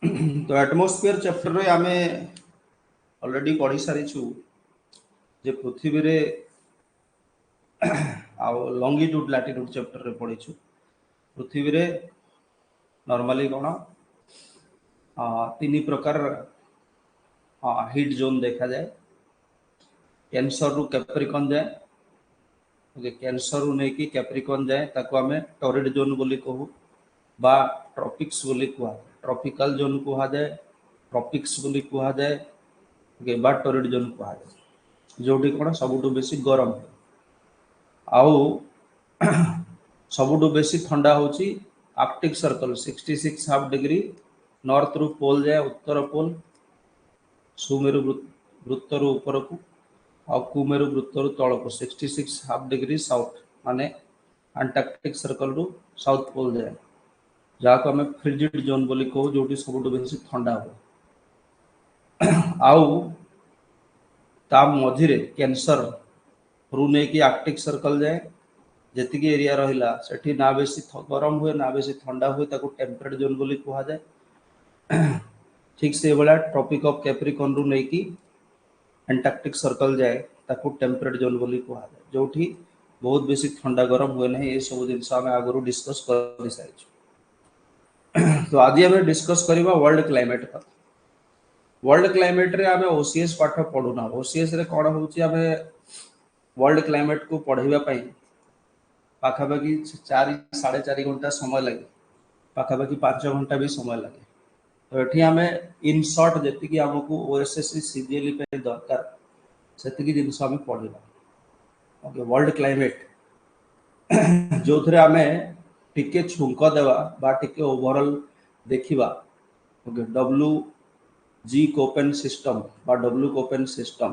तो atmosphere chapter रे आमे ऑलरेडी पढ़ी सारी जे पृथ्वी रे आ लॉन्गिट्यूड लैटिट्यूड चैप्टर रे पढ़ी पृथ्वी रे नॉर्मली कौन तीन प्रकार हिट जोन देखा जाए। कैंसर रु कैप्रिकॉन जाए, ओके, कैंसर रु नहीं कि कैप्रिकॉन जाए ताको आमे टॉरिड जोन बोली कहू बा ट्रॉपिक्स बोली कुआ, ट्रॉपिकल जोन कुआ जाए, ट्रॉपिक्स बोली कुआ जाए, ओके, बा टॉरिड जोन कुआ जाए जोटी कोन सबुटु बेसी गरम आउ सबुटु बेसी ठंडा होची Arctic circle 66 half degree north रु पोल जाए, उत्तर पोल सुमेरु वृत्त रु ऊपर को और कुमेरु वृत्त रु तल को 66 हाफ डिग्री साउथ माने अंटार्कटिक सर्कल रु साउथ पोल जाए जहाँ को हमें फ्रिजिड जोन बोली कहू जोटी सबुटु बेसी ठंडा हो आउ ता मझिरे कैंसर रु नहीं कि आर्कटिक सर्कल जाए जेतिकी एरिया रहिला सेठी ना बेसी गरम हुए ना बेसी ठंडा हुए ताको टेम्परेट जोन बोली कहा जाए। ठीक से भाया ट्रॉपिक ऑफ कैप्रिकॉन रु नहीं कि अंटार्कटिक सर्कल जाए ताको टेम्परेट जोन बोली कहा जाए जोठी बहुत बेसी ठंडा गरम हुए नहीं। ये सब जिन आम आगु डिस्कस कर सारी। तो आज आम डिस्कस करवा वर्ल्ड क्लाइमेट कथा। वर्ल्ड क्लाइमेट रे आम ओसीएस पाठ पढ़ुना। ओसीएस रे कौन होची आम वर्ल्ड क्लाइमेट को पढ़ाइबा पई पाखापाखि 4-4.5 घंटा समय लगे, पाखापाखि 5 घंटा भी समय लगे। तो ये आम इन सर्ट जी आमको ओएसएससी सीजीएल दरकार से जिनस आम पढ़ा। ओके, वर्ल्ड क्लाइमेट जो थे आम टिके छुंक देवा बा टिके ओवरऑल देखिबा। Okay, W G Koppen system बा W Koppen system,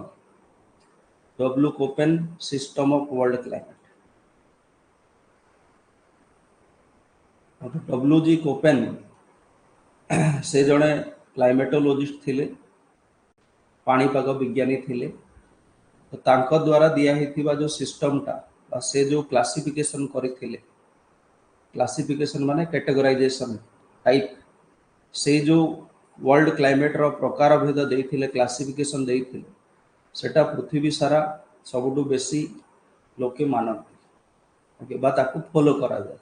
W Koppen system of world climate. W G Koppen से जड़े क्लाइमेटोलॉजिस्ट थिले, पाणीपाग विज्ञानी थिले। तो तांको द्वारा दिया हिथिबा जो सिस्टमटा से जो क्लासिफिकेशन करथिले, क्लासिफिकेशन माने कैटेगराइजेशन टाइप, से जो वर्ल्ड क्लाइमेट रो प्रकार भेद देथिले, क्लासिफिकेशन देथिले, सेटा पृथ्वी सारा सबुटु बेसी लोके मानन। ओके, बा ताकू फॉलो करा जाए।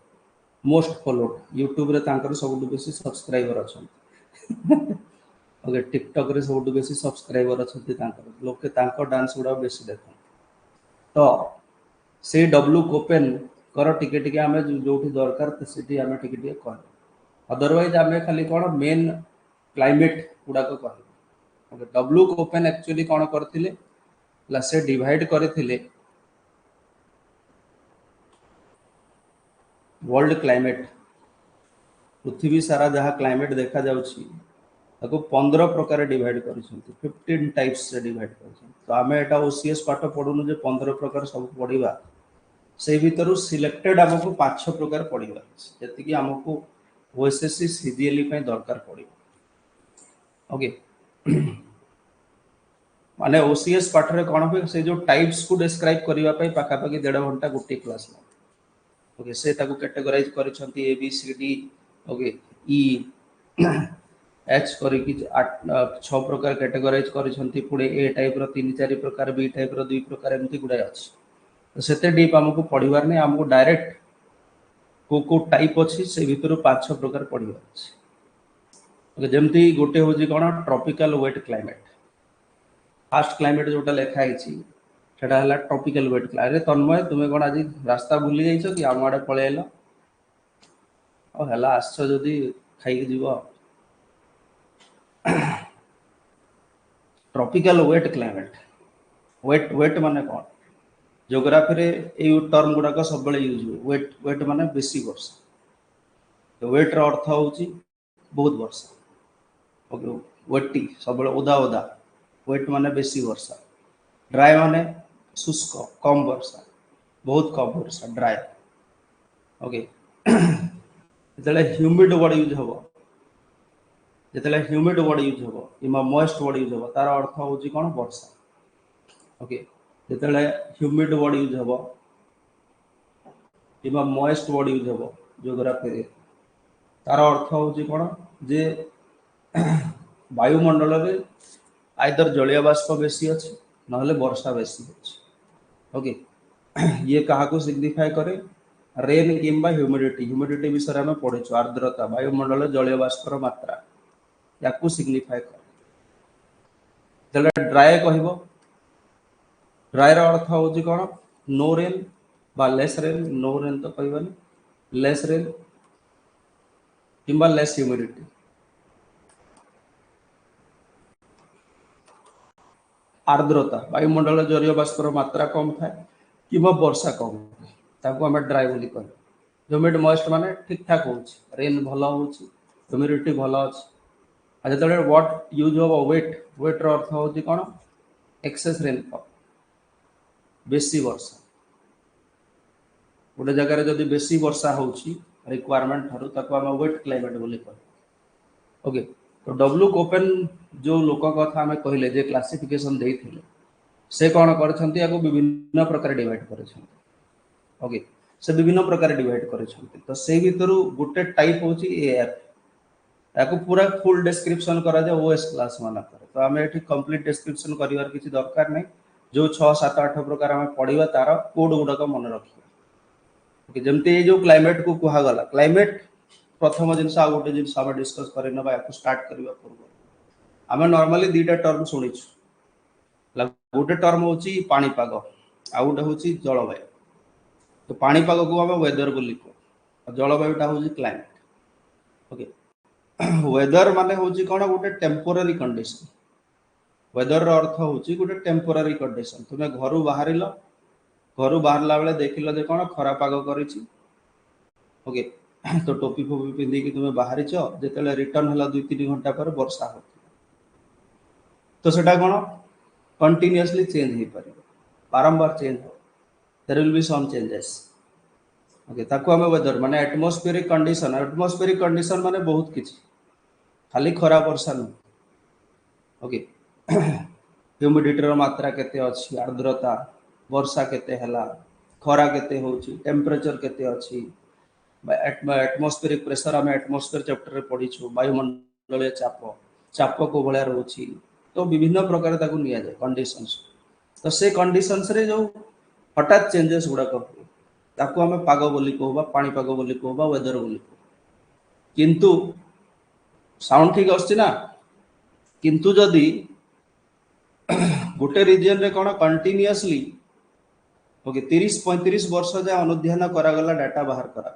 मोस्ट फॉलोड यूट्यूब रे तांकर सबुटु बेसी सब्सक्राइबर अछन। ओके, टिकटॉक रे सबुटु बेसी सब्सक्राइबर अछन तांकर लोके तांकर डांस गुडा बेसी देखन। तो से डब्ल्यू कोपेन कर टिके टिके आमे जोठी दरकार सेठी आमे टिके टिके कह। अदरवाइज आमे खाली कोन मेन क्लाइमेट गुडा को कह। ओके, डब्ल्यू कोपेन एक्चुअली कोन करथिले ला से डिवाइड करथिले वर्ल्ड क्लाइमेट, पृथ्वी सारा जहाँ क्लाइमेट देखा जाउछि ताको 15 प्रकार डिवाइड करिसंती, 15 टाइप्स से डिवाइड करिसंती। तो आमे एटा ओसीएस पाठ पढुनु जे 15 प्रकार सब पढिबा, से भीतर सिलेक्टेड हमको 5 प्रकार पढिबा जति कि हमको ओएसएससी सीजीएल पे दरकार पड़िबा। ओके, माने ओसीएस पाठ रे कोन होय से जो टाइप्स को डिस्क्राइब करिबा पई पाखापाखि 1.5 घंटा गोटे क्लास में। ओके, से ताको कैटेगराइज करिसंती A B C D, okay, E H करी 6 प्रकार कैटेगराइज करिसंती। पुणे ए टाइप रो 3-4 प्रकार, बी टाइप रो 2 प्रकार, एमती गुडा अछि। तो सेते डीप हमको पढ़िबार नै, हमको डायरेक्ट को टाइप अछि से भीतर 5 प्रकार पढ़िबार अछि। ओके, जेमती गोटे होजी कोन tropical wet climate. First climate जोटा लेखा आइछि सेटा हला ट्रॉपिकल वेट क्लाइमेट। अरे तन्मय, तुमे कोन आज रास्ता भूली जाइछो कि आम आडे पळे आइलो? ओ हला आछो जदी खाइ के जीवो। Tropical wet climate, wet wet माने कौन? ज्योग्राफी रे ए टर्म गुडा का सब बळे यूज हो। वेट वेट माने बेसी वर्षा। तो वेट रो अर्थ होची बहुत वर्षा। ओके, वेटी सब बळे ओदा ओदा, वेट माने बेसी वर्षा। ड्राई माने शुष्क, कम वर्षा, बहुत कम वर्षा, ड्राई। ओके, जेतले ह्यूमिड वर्ड यूज हबो, जेतले ह्यूमिड वर्ड यूज हबो इमा मॉइस्ट वर्ड यूज हबो, तार अर्थ होची कोन? वर्षा। ओके, जेतले ह्यूमिड वर्ड यूज हबो इमा मॉइस्ट वर्ड यूज हबो ज्योग्राफी रे, तार अर्थ होची कोन? जे वायुमंडल रे आइदर जलीय बाष्प बेसी अच्छे ना वर्षा बेसी अच्छे ओके ये क्या सिग्निफाए करे रेन किंबा ह्यूमिडिटी ह्यूमिडिटी विषय में पढ़ी आर्द्रता वायुमंडल जलीय बाष्पर मात्रा या सिग्निफाए करे ड्राए कह ड्राए अर्थ हूँ कौन नो रेन बा लेस रेन नो रेन तो कहबानी लेस रेन किंबा लेस ह्यूमिडिटी आर्द्रता वायुमंडल जलीय बाष्पर मात्रा कम थाए कि वर्षा कम ताको आम ड्राए बोली कह ह्यूमिड मॉइस्ट माने ठीक ठाक हो रेन भल हो ह्यूमिडिटी भल अच्छे जो what use of wet wet रो अर्थ हूँ कौन एक्सेस रेनफॉल बेसी वर्षा गोटे जगार जदि बेसी वर्षा हो रिक्वायरमेंट ठारू ताको आम वेट क्लाइमेट बोली कह ओके तो डब्ल्यू कोपेन जो लोक कथा आम कहले जे क्लासिफिकेशन देइथिले से कौन कर विभिन्न प्रकार डिवाइड कर ओके से विभिन्न प्रकार डिवाइड कर तो से भर गोटे टाइप हूँ एआर या पूरा फुल डिस्क्रिप्शन करा जाए ओएस क्लास मानक तो आम ये कंप्लीट डिस्क्रिप्शन करार किसी दरकार नहीं जो 6, 7, 8 प्रकार आम पढ़ा तार कोड गुड़ाक मन रखिए जमती जो क्लाइमेट को कहगला क्लाइमेट प्रथम जिनस आ गोटे जिन आम डिस्कस कर स्टार्ट करने पूर्व आम नॉर्मली दुईटा टर्म शुणीचु गोटे टर्म हूँ पाणीपाग आ गोटे हूँ जलवायु तो पाणीपाग को आम वेदर बोली कह जलवायुटा हूँ क्लाइमेट ओके वेदर माने हूँ कौन गोटे टेम्पोरारी कंडीशन वेदर अर्थ हूँ गोटे टेम्पोरारी कंडीशन तुम्हें घर बाहर बेले देखिल कौन खरा पाग कर ओके तो टोपी फोपी पिंधिकी तुम्हें बाहर जो रिटर्न है 2-3 घंटा पर वर्षा हो तो सेटा कौन कंटिन्यूअसली चेंज हो पार बारंबार चेंज हो there will be some changes okay ताको आम वेदर माने एटमॉस्फेरिक कंडीशन माने बहुत किछि खाली खरा वर्षा नुह ओके ह्यूमिडिटी मात्रा केते अछि आर्द्रता वर्षा केते हला खरा केते होछि टेम्परेचर केते अछि एटमॉस्फेरिक प्रेशर आम एटमॉस्फेयर चैप्टर में पढ़ीछु वायुमंडलीय चाप चाप को भाया रोचे तो विभिन्न प्रकार ताकू नि जाए कंडीशंस तो से कंडीशंस रे जो हठात चेंजेस गुड़ाक हुए ताकू आम पाग बोली कहूबा पाणीपाग बोली कहूबा वेदर बोली कहू किंतु साउंड ठीक आछि ना किंतु जदि गोटे रिजन रे कौन कंटिन्यूअसली ओके 30-35 वर्ष जाए अनुध्यान करागला डाटा बाहर करा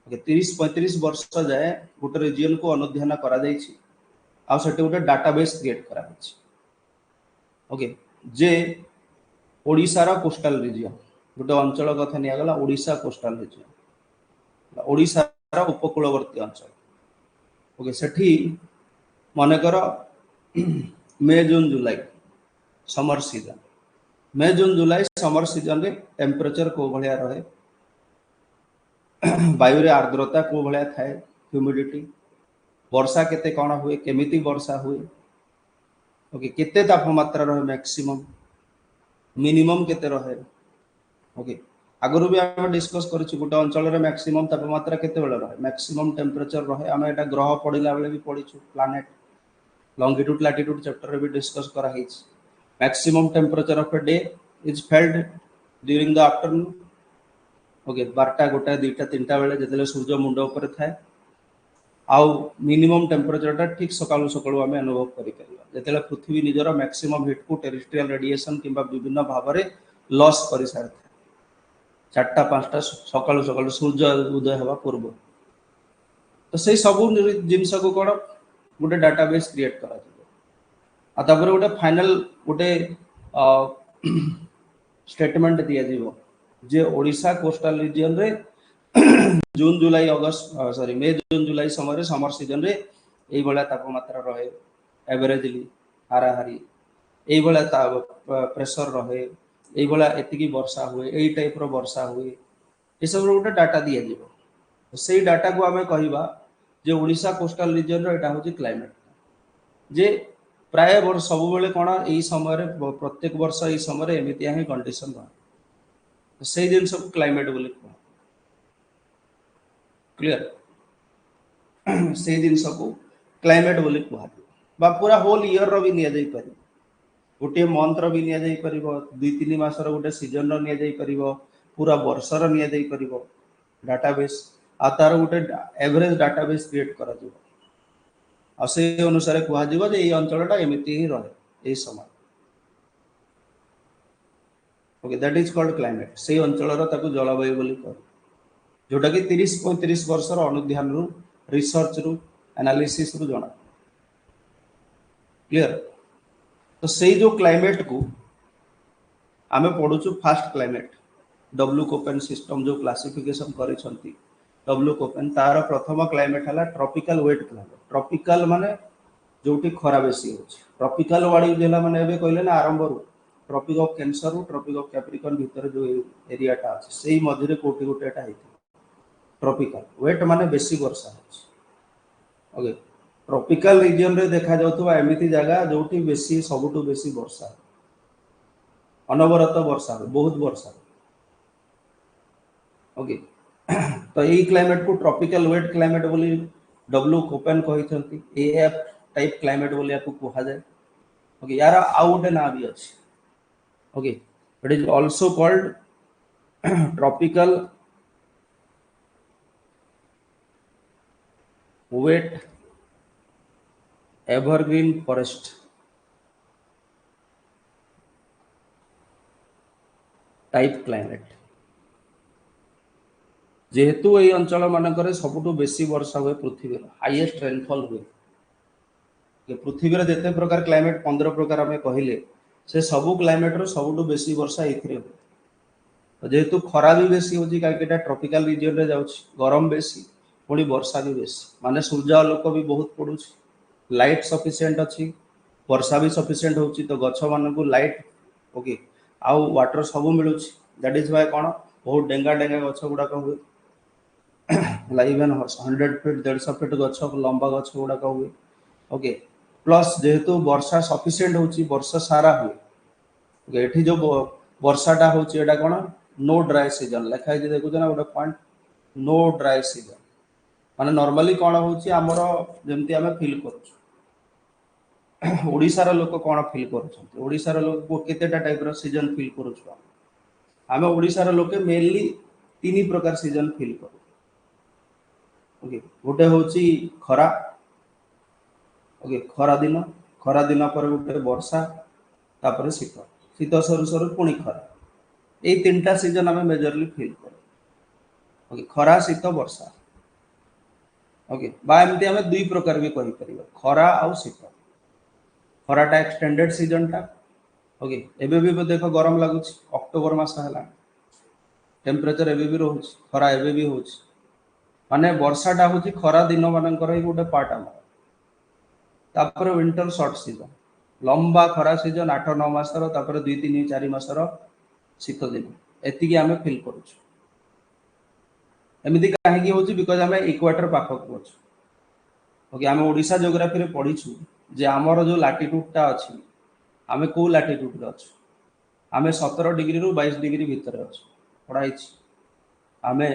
ओके 30-35 वर्ष जाए गोटे रिजन को अनुध्यान करा जायछि आ सेटे गोटे डाटाबेस क्रिएट करा अछि ओके जे ओडिसा रा कोस्टल रीजन गोटे अंचल कथा नियागला ओडिसा कोस्टल रीजन ओडिसा रा उपकूलवर्ती अंचल ओके सेठी मानेकर मे जून जुलाई समर सीजन मे जून जुलाई समर सीजन रे टेम्परेचर को भाया रहे वायु रे आर्द्रता को भाया थाए ह्यूमिडिटी वर्षा केते कौन हुए केमिति वर्षा हुए ओके केते तापमात्रा रहे मैक्सिमम मिनिमम केते रहे ओके आगुरी भी आम डिस्कस कर गोटे अंचल रे मैक्सिमम तापमात्रा केते बेले रहे मैक्सिमम टेम्परेचर रहे आम एटा ग्रह पढ़िला बेले भी पढ़ीछु प्लैनेट लॉन्गिट्यूड लैटिट्यूड चैप्टर रे भी डिस्कस करा हिच maximum temperature of a day is felt during the afternoon okay 12टा 1टा 2टा 3टा बेले जतले सूर्य मुंड ऊपर थाए आउ मिनिमम टेम्परेचर ठीक सकालू सकालू आम अनुभव करें पृथ्वी निजर मैक्सिमम हिट को टेरेस्ट्रियल रेडिएशन किंबा विभिन्न भाव में लॉस कर सारी था 4टा 5टा सकालू सकालू सूर्य उदय हवा पूर्व तो से सब जिनस को कौन गोटे डाटाबेस क्रिएट करा गोटे फाइनल गोटे स्टेटमेंट दि जे ओडिशा कोस्टल रीजन रे जून जुलाई अगस्त सॉरी मे जून जुलाई समय समर सीजन रे एई भला तापमात्रा रहे एवरेजली हाराहारी एई भला प्रेशर रहे एई भला एतिकी वर्षा हुए एई टाइप रो वर्षा हुए ए सब गोटे डाटा दिया जीवो सेई डाटा को आमे कहिबा जे ओडिशा कोस्टल रीजन रो एटा होची क्लाइमेट जे प्राय वर्ष सब बेले कोन एई समय रे प्रत्येक वर्ष एई समय रे एमितिया ही कंडीशन रहा से जिनस को क्लाइमेट बोली क्लियर से जिनस को क्लाइमेट बोली कह बा पूरा होल इयर रो भी निया जाई पारि गोटे मंथ रो भी निया जाई परिबो 2-3 मास रो गोटे सीजन रो निया जाई परिबो पूरा वर्ष रो निया जाई परिबो डाटाबेस आ तार गोटे एवरेज डाटाबेस क्रिएट करा जिवो आ से अनुसार कह जिवो जे ई अंचलटा एमिति ही रहे ए समय okay that is called climate से अंचल ताको जलवायु बोली कह जोटा कि 30-35 वर्ष अनुध्यान रु रिसर्च रु एनालिसिस रु जना क्लियर तो से जो क्लाइमेट को आमे पढुछु first climate W Koppen system जो क्लासिफिकेशन करिसंती डब्ल्यू कोपेन तार प्रथम क्लाइमेट हला ट्रॉपिकल वेट क्लाइमेट ट्रॉपिकल माने जोटी खरा बेसी होछि ट्रॉपिकल वाडी जेला माने एबे कहले ना आरंभ रु ट्रॉपिक ऑफ कैंसर रु ट्रॉपिक ऑफ कैप्रिकॉर्न भीतर जो एरिया टा अछि सेही मझरे कोटी गोटेटा हेति ट्रॉपिकल वेट माने बेसी वर्षा होछि ओके ट्रॉपिकल रीजन रे देखा जाउतबा एमिति जगह जोटी बेसी सबुटु बेसी वर्षा अनवरत वर्षा बहुत वर्षा ओके तो यही क्लाइमेट को ट्रॉपिकल वेट क्लाइमेट बोली डब्ल्यू कोपेन कहिसंती एएफ टाइप क्लाइमेट बोली याको कहा जाए ओके यार आउ गोटे ना भी अछि okay it is also called tropical wet evergreen forest type climate जेहेतु ये अंचल मानकर सबुठु बेसी वर्षा हुए पृथ्वी हाईएस्ट रेनफॉल हुए कि पृथ्वी रे जते प्रकार क्लाइमेट 15 प्रकार हमें कहले से सबु क्लाइमेट रो सबुठु बेसी वर्षा एथिरे हुए तो जेहेतु खरा भी बेसी होची काकेटा ट्रॉपिकल रीजन रे जाउची गरम बेसी पुणी वर्षा भी बेसी माने सूर्यालोक भी बहुत पडुची लाइट सफिशिएंट अछि वर्षा भी सफिशिएंट होची तो गछ मान को लाइट ओके आउ वाटर सब मिलुची दैट इज व्हाई कोन बहुत डेंगा डेंगा गछ गुडा को हुए लाइक इवन 100 फीट 150 फीट गछ लंबा गछ गुडा को हुए ओके प्लस जेहेतु वर्षा सफिशिएंट होची वर्ष सारा हुए ओके एठी जो वर्षाटा होची एटा कोन नो ड्राई सीजन लिखाई जे देखु ना गोटे पॉइंट नो ड्राई सीजन माने नॉर्मली कोन होची हमरो जेमति हमें फील करू ओडिसा रो लोक कोन फील करू ओडिसा रो लोक को केतेटा टाइप रो सीजन फील करू आमे ओडिसा रो लोके मेनली 3 प्रकार सीजन फील करू ओके गोटे होची खरा ओके खरा दिन पर गोटे वर्षा तापर शीत शीत सरू सरू पुणी खरा ए तीनटा सीजन हमें मेजरली फील करू ओके खरा शीत वर्षा ओके बा एमती हमें 2 प्रकार भी कहि परिबा खरा आ शीत खराटा एक्सटेंडेड सीजन टा ओके एबे भी देखो गरम लागुच अक्टोबर मास हला टेम्परेचर एबे भी रहउच खरा एबे भी होउच माने वर्षाटा होची खरा दिन मानकर ही गोटे पार्ट हम तापर विंटर शॉर्ट सीजन लंबा खरा सीजन 8-9 मास रो तापर 2-3-4 मास रो शीत दिन एतिकी हमें फील करूछ एमिति काहे की होची बिकॉज़ हमें इक्वेटर पाखक होछ ओके हमें ओडिसा ज्योग्राफी रे पढिछु जे हमर जो लैटिट्यूड टा अछि हमें को लैटिट्यूड रे अछि हमें 17 डिग्री रु 22 डिग्री भीतर अछि पढाई छी हमें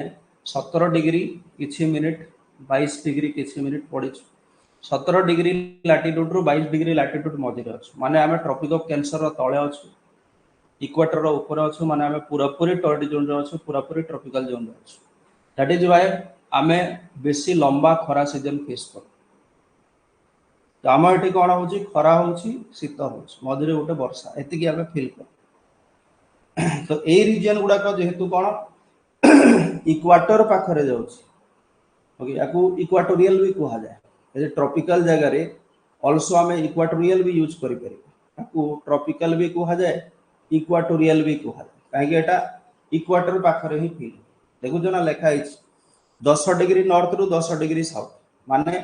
17 डिग्री किछि मिनिट 22 डिग्री किछि मिनिट पढिछु 17 डिग्री लैटिट्यूड रु 22 डिग्री लैटिट्यूड मझे अछि माने हमें ट्रॉपिक ऑफ कैंसर रो तळे अछि इक्वेटर रो ऊपर अछि माने हमें पूरा पूरी टॉर्ड जोन रे अछि पूरा पूरी ट्रॉपिकल जोन रे अछि दैट इज व्हाई हमें बेसी लंबा खरा सीजन फेस कर तो आम एठी कोन होची खरा होची शीत होची मझरे गोटे वर्षा एतिकी हमें फील कर तो ए रीजन गुडा को जेहेतु कोन इक्वेटर पाखरे जाउची ओके याकू इक्वाटोरियल भी कहा जाए ए ट्रॉपिकल जगह रे आल्सो हमें इक्वाटोरियल भी यूज करि परिबा याकू ट्रॉपिकल भी कहा जाए इक्वाटोरियल भी कहा जाए काहे कि एटा इक्वेटर पाखरे ही फील देखु जना लेखा है 10 डिग्री नॉर्थ रु 10 डिग्री साउथ माने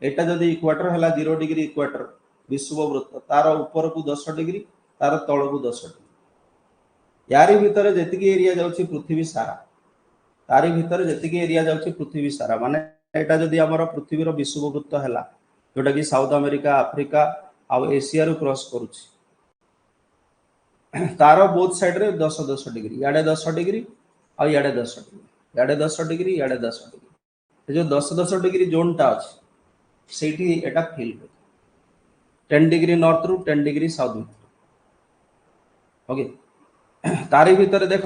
एटा जदी इक्वेटर हला 0 डिग्री इक्वेटर विषुववृत्त तार ऊपर को 10 डिग्री तार तळ को 10 डिग्री यारी भीतर जेतिकी एरिया जाउची पृथ्वी सारा तारी भीतर जेतिकी एरिया जाउची पृथ्वी सारा माने एटा जदी हमर पृथ्वी रो विषुववृत्त हला जोटा कि साउथ अमेरिका अफ्रीका आ एशिया रु क्रॉस करूची तार बोथ साइड रे 10 डिग्री याडे 10 डिग्री आ याडे 10 डिग्री याडे 10 डिग्री याडे 10 डिग्री जो 10 डिग्री जोन टा अछि ସେଇଠି ଏଟା ଫିଲ୍ ହୁଏ 10 डिग्री नॉर्थ रु 10 डिग्री साउथ ओके तारी भितर देख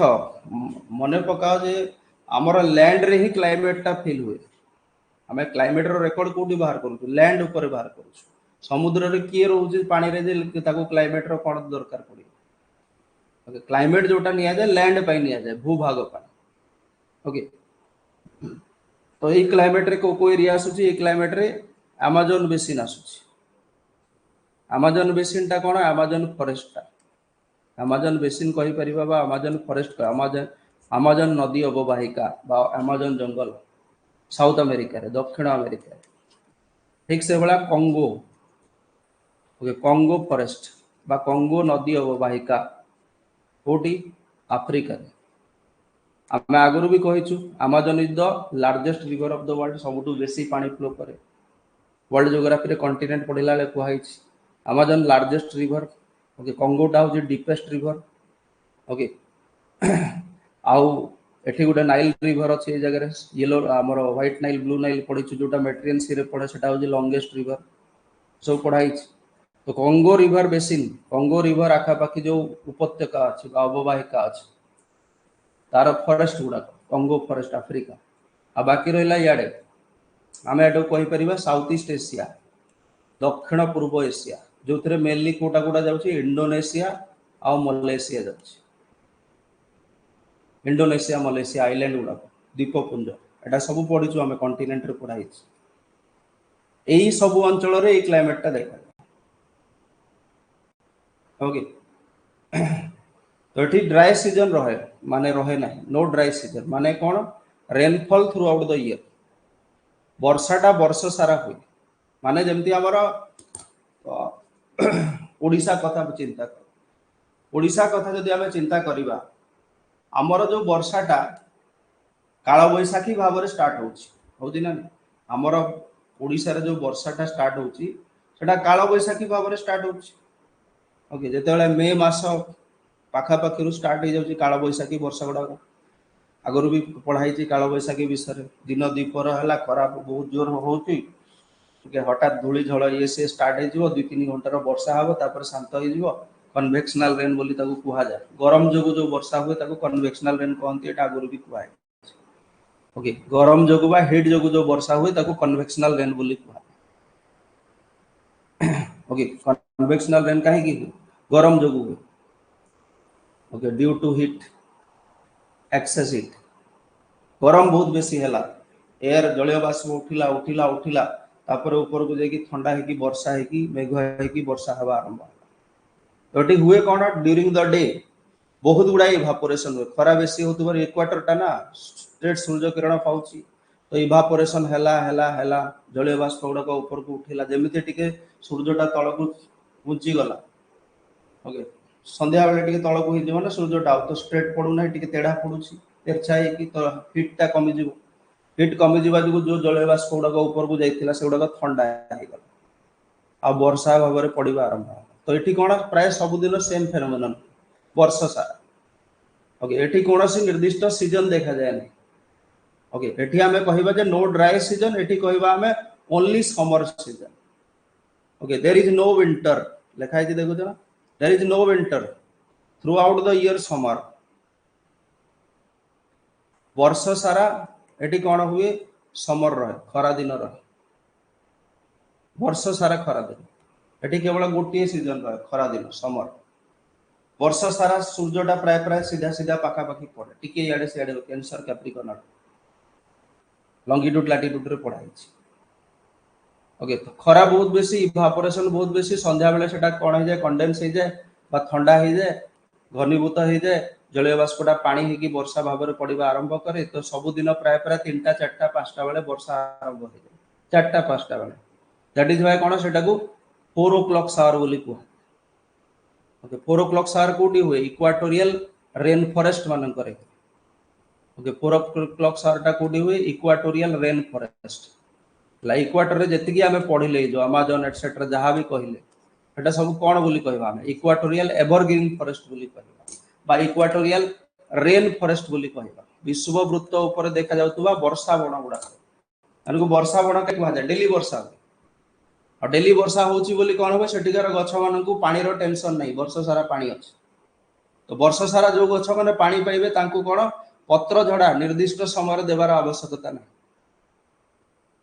मन पकाओ जे आमर लैंड रे ही क्लाइमेट टा फील हुए आम क्लाइमेट रो रेकॉर्ड कोडी बाहर करू लैंड ऊपर बाहर करू समुद्र रे किए रहउछि पानी रे जे ताको क्लाइमेट रो कोन दरकार पड़ी ओके क्लाइमेट जोटा निया जाए लैंड पाई निया जाए भूभाग पाई ओके तो ये क्लाइमेट रे को एरिया आसुछि ये क्लाइमेट रे अमेज़न बेसिन आसुछि अमेज़न बेसिन टा कोन अमेज़न फॉरेस्ट टा अमेज़न बेसिन कहि परिबा बा अमेज़न फॉरेस्ट अमेज़न नदी अववाहिका बा अमेज़न जंगल साउथ अमेरिका रे दक्षिण अमेरिका रे ठीक से भला कंगो ओके कंगो फॉरेस्ट बा कंगो नदी अववाहिका कोटी अफ्रिका रे आम आगुरी भी कहीचु Amazon is the largest river of the world सबुठु बेसी पानी फ्लो करे वर्ल्ड जियोग्राफी रे कॉन्टिनेंट पढ़िला ले कुहाई अमेज़न लार्जेस्ट रिवर ओके कंगोटा हूँ डीपेस्ट रिवर ओके आउ एठी गोटे नाइल रिवर अच्छे जगह येलो आमर व्हाइट नाइल ब्लू नाइल पढ़ी जोटा मेट्रियन सी रे पड़े सेटा हूँ लॉन्गेस्ट रिवर सब पढ़ाई तो कंगो रिवर बेसिन कंगो रिवर आखापाखी जो उपत्यका अच्छी अववाहिका अच्छी तार फॉरेस्ट गुड़ा कंगो फॉरेस्ट अफ्रिका आ बाकी रहा इे आम एटू कहीपर साउथ ईस्ट एशिया दक्षिण पूर्व एशिया जो थे मेनली कोटा कोटा जाऊँगी इंडोनेशिया आ मलेशिया जाऊँगी इंडोनेशिया मलेशिया आइलैंड गुड़ा द्वीपपुंज एटा सब पढ़ी आम कॉन्टिनेंट रे पढ़ाई यही सब अंचल ये क्लाइमेटा देखा ओके तो ये ड्राई सीजन रहे माने रहे ना नो ड्राई सीजन माने कौन rainfall throughout the year वर्षाटा वर्ष सारा हुए माने जमती आमर ओडिशा कथा चिंता कर ओडिशा कथा जदि आम चिंता करवा आमर जो वर्षाटा काल बैशाखी भाव में स्टार्ट होची ना आमर ओडिशा रे जो वर्षाटा स्टार्ट होची सेटा काल बैशाखी भाव में स्टार्ट होची ओके जेते मे मास पाखापाखी स्टार्ट हो जाऊँगी काल बैशाखी वर्षा गुड़ाक आगुरी भी पढ़ाई काल बैशाखी विषय दिन दीपर है खरा बहुत जोर होती हठात धूली झड़ ये सी स्टार्ट हो 2-3 घंटार वर्षा हम तापर शांत हो कन्वेक्शनल रेन बोली कह जाए गरम जो जो वर्षा हुए कन्वेक्शनल रेन कहते आगुरी भी कहुए ओके गरम जो हिट जो जो वर्षा हुए कन्वेक्शनल रेन बोली कहुए ओके कन्वेक्शनल रेन कहीं गरम जो हुए okay due to heat excess heat गरम बहुत बेसी है एयर जलीय बाष्प उठिला उठिला उठिला तापर ऊपर को जाकि ठंडा है वर्षा है मेघ है वर्षा हवा आरंभ तो ये हुए कौन ड्यूरिंग द डे बहुत गुड़ा इवापोरेशन हुए खरा बेसी हो इक्वाटर टा ना स्ट्रेट सूर्य किरण पाऊँ तो इवापोरेशन है जलीय बाष्प गुड़ाक ऊपर को उठिला जमीती टिके सूर्यटा तल को घुंची गला ओके संध्या बेले तलक हो सूर्यटा तो स्ट्रेट पड़ूना टे तेढ़ा पड़ुची तेरछा हो हिटा कमिज हिट कमिज जो जो जलीय बाष्प गुड़ाक ऊपर को जाइए से गुड़ाक ठंडा हो आ वर्षा भाव में पड़ा आरंभ तो ये कौन प्राय सबुदिन सेम फेनोमेनन वर्ष सारा ओके ये कौन निर्दिष्ट सीजन देखा जाए नहीं ओके ये आम कह नो ड्राई सीजन ये कहवा आम only summer season okay there is no winter लिखाई देखुच ना there is no winter throughout the year summer वर्ष सारा ये कौन हुए समर रहे खरा दिन रहे वर्ष सारा खरा दिन ये केवल गोटे सीजन रहे खरा दिन समर वर्ष सारा सूर्यटा प्राय प्राय सीधा सीधा पाखापाखी पड़े टिके इे सियाड़े कैंसर कैप्रिकॉर्न लंगिट्यूड लैटिट्यूड रे पढ़ाई ओके तो खरा बहुत बेसी इवापोरेशन बहुत बेसी संध्या बेले सेटा कौन हो जाए कंडेंस हो जाए बा ठंडा हो जाए घनीभूत हो जाए जलीय बाष्पटा पानी होगी वर्षा भाव में पड़ा आरंभ करे तो सबुदिन प्राय प्राय 3टा 4टा 5टा बेले वर्षा आरंभ हो जाए 4टा 5टा बेले दैट इज वाई कौन सेटा को 4 o'clock शावर बोली कह ओके 4 o'clock शावर कोटी हुए इक्वाटोरियल रेन फॉरेस्ट मानक ओके 4 o'clock शावर टा कोटी हुए इक्वाटोरियल रेन फॉरेस्ट इक्वाटर रे जति आम पढ़ले जो अमेज़न एटसेट्रा जहाँ भी कहले सब कौन बोली कहवा आम इक्वाटोरियल एवरग्रीन फॉरेस्ट बोली कहवा बा इक्वाटोरियल रेन फॉरेस्ट बोली कहवा विश्व वृत्त ऊपर देखा जाउतबा वर्षा बण गुड़ा को वर्षा बण के कहा जाए डेली वर्षा और डेली वर्षा होची बोली कौन हो सेठिकार गछ मान को पानी रो टेंशन नहीं वर्ष सारा पानी अच्छे तो वर्ष सारा जो गछ मैंने पानी पाइबे तांको कौन पत्र झड़ा निर्दिष्ट समय देवार आवश्यकता नहीं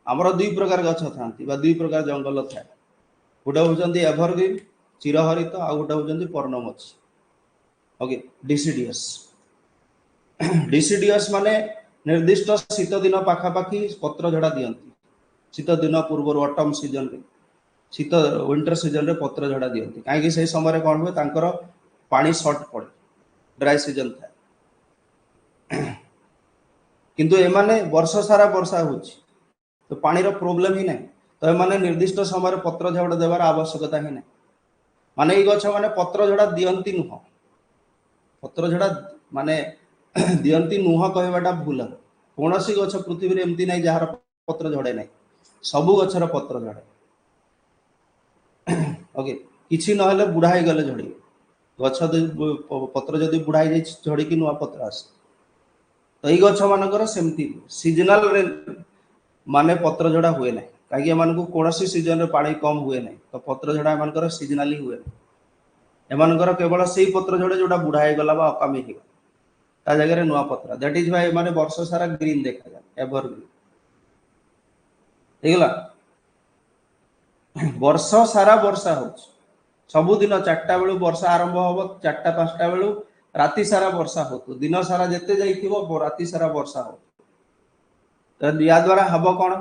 आमर दुई प्रकार गछ था दुई प्रकार जंगल था गोटे हूँ एभरग्रीन चिरहरित आ गोटे हूँ पर्णमोची ओके डिसिडियस डिसिडियस माने निर्दिष्ट शीत दिन पाखापाखि पत्र झड़ा दियंती शीत दिन पूर्व ऑटम सीजन रे शीत विंटर सीजन रे पत्र झड़ा दियंती कहीं से समय कौन हुए तांकर पानी शॉर्ट पड़े ड्राई सीजन था किंतु एमाने वर्ष सारा वर्षा होची तो पानी रो प्रॉब्लम ही नहीं तो एमाने निर्दिष्ट समय पत्र झड़ा देवार आवश्यकता ही नहीं माने ये गछ माने पत्र झड़ा दियंती नुह पत्र झड़ा माने दियंती नुह कहवाटा भूल कौन सी गछ पृथ्वी रे एमती नहीं जार पत्र झड़े नहीं सबु गछर पत्र झड़े ओके किछि नहले बुढ़ा ही गले झड़ी गछ पत्र जदि बुढ़ा ही झड़ी की नुआ पत्र आस तो ये गछ मानकर सेमती सीजनल रे माने पत्र झड़ा हुए ना कहीं एम कौन सीजन रे पानी कम हुए ना तो पत्र झड़ा एम सीजनाली हुए एम केवल से पत्र झड़े जोटा बुढ़ा हो गला अकामी हो ता जगह नुआ पत्र दैट इज भाई माने वर्ष सारा ग्रीन देखा जाए एवरग्रीन देखला वर्ष सारा वर्षा हो सबुदिन 4टा बेलू वर्षा आरंभ हम 4टा 5टा बेलू राति सारा वर्षा हो दिन सारा जिते जाइथिबो राति सारा वर्षा हो तो या द्वारा हब कौन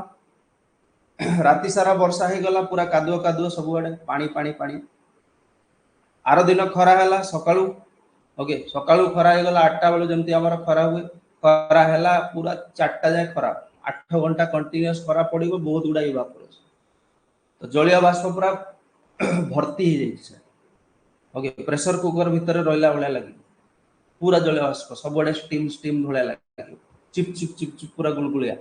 राति सारा वर्षा हो गला पूरा कादुओ कादुओ सब आड़े पानी पानी पानी आर दिन खरा है सकाळू ओके सकाळू खरा हो गला 8टा बेलू जमती आमर खरा हुए खरा है पूरा 4टा जाए खरा 8 घंटा कंटिन्यूअस खरा पड़ो बहुत गुड़ा इवापोरेशन तो जलीय बाष्प पूरा भर्ती हो जाए ओके प्रेशर कुकर भितर रहा भाया लगे पूरा जलीय बाष्प सब स्टीम स्टीम भाया लगे चिप चिप चिप चिप पूरा गुलगुलिया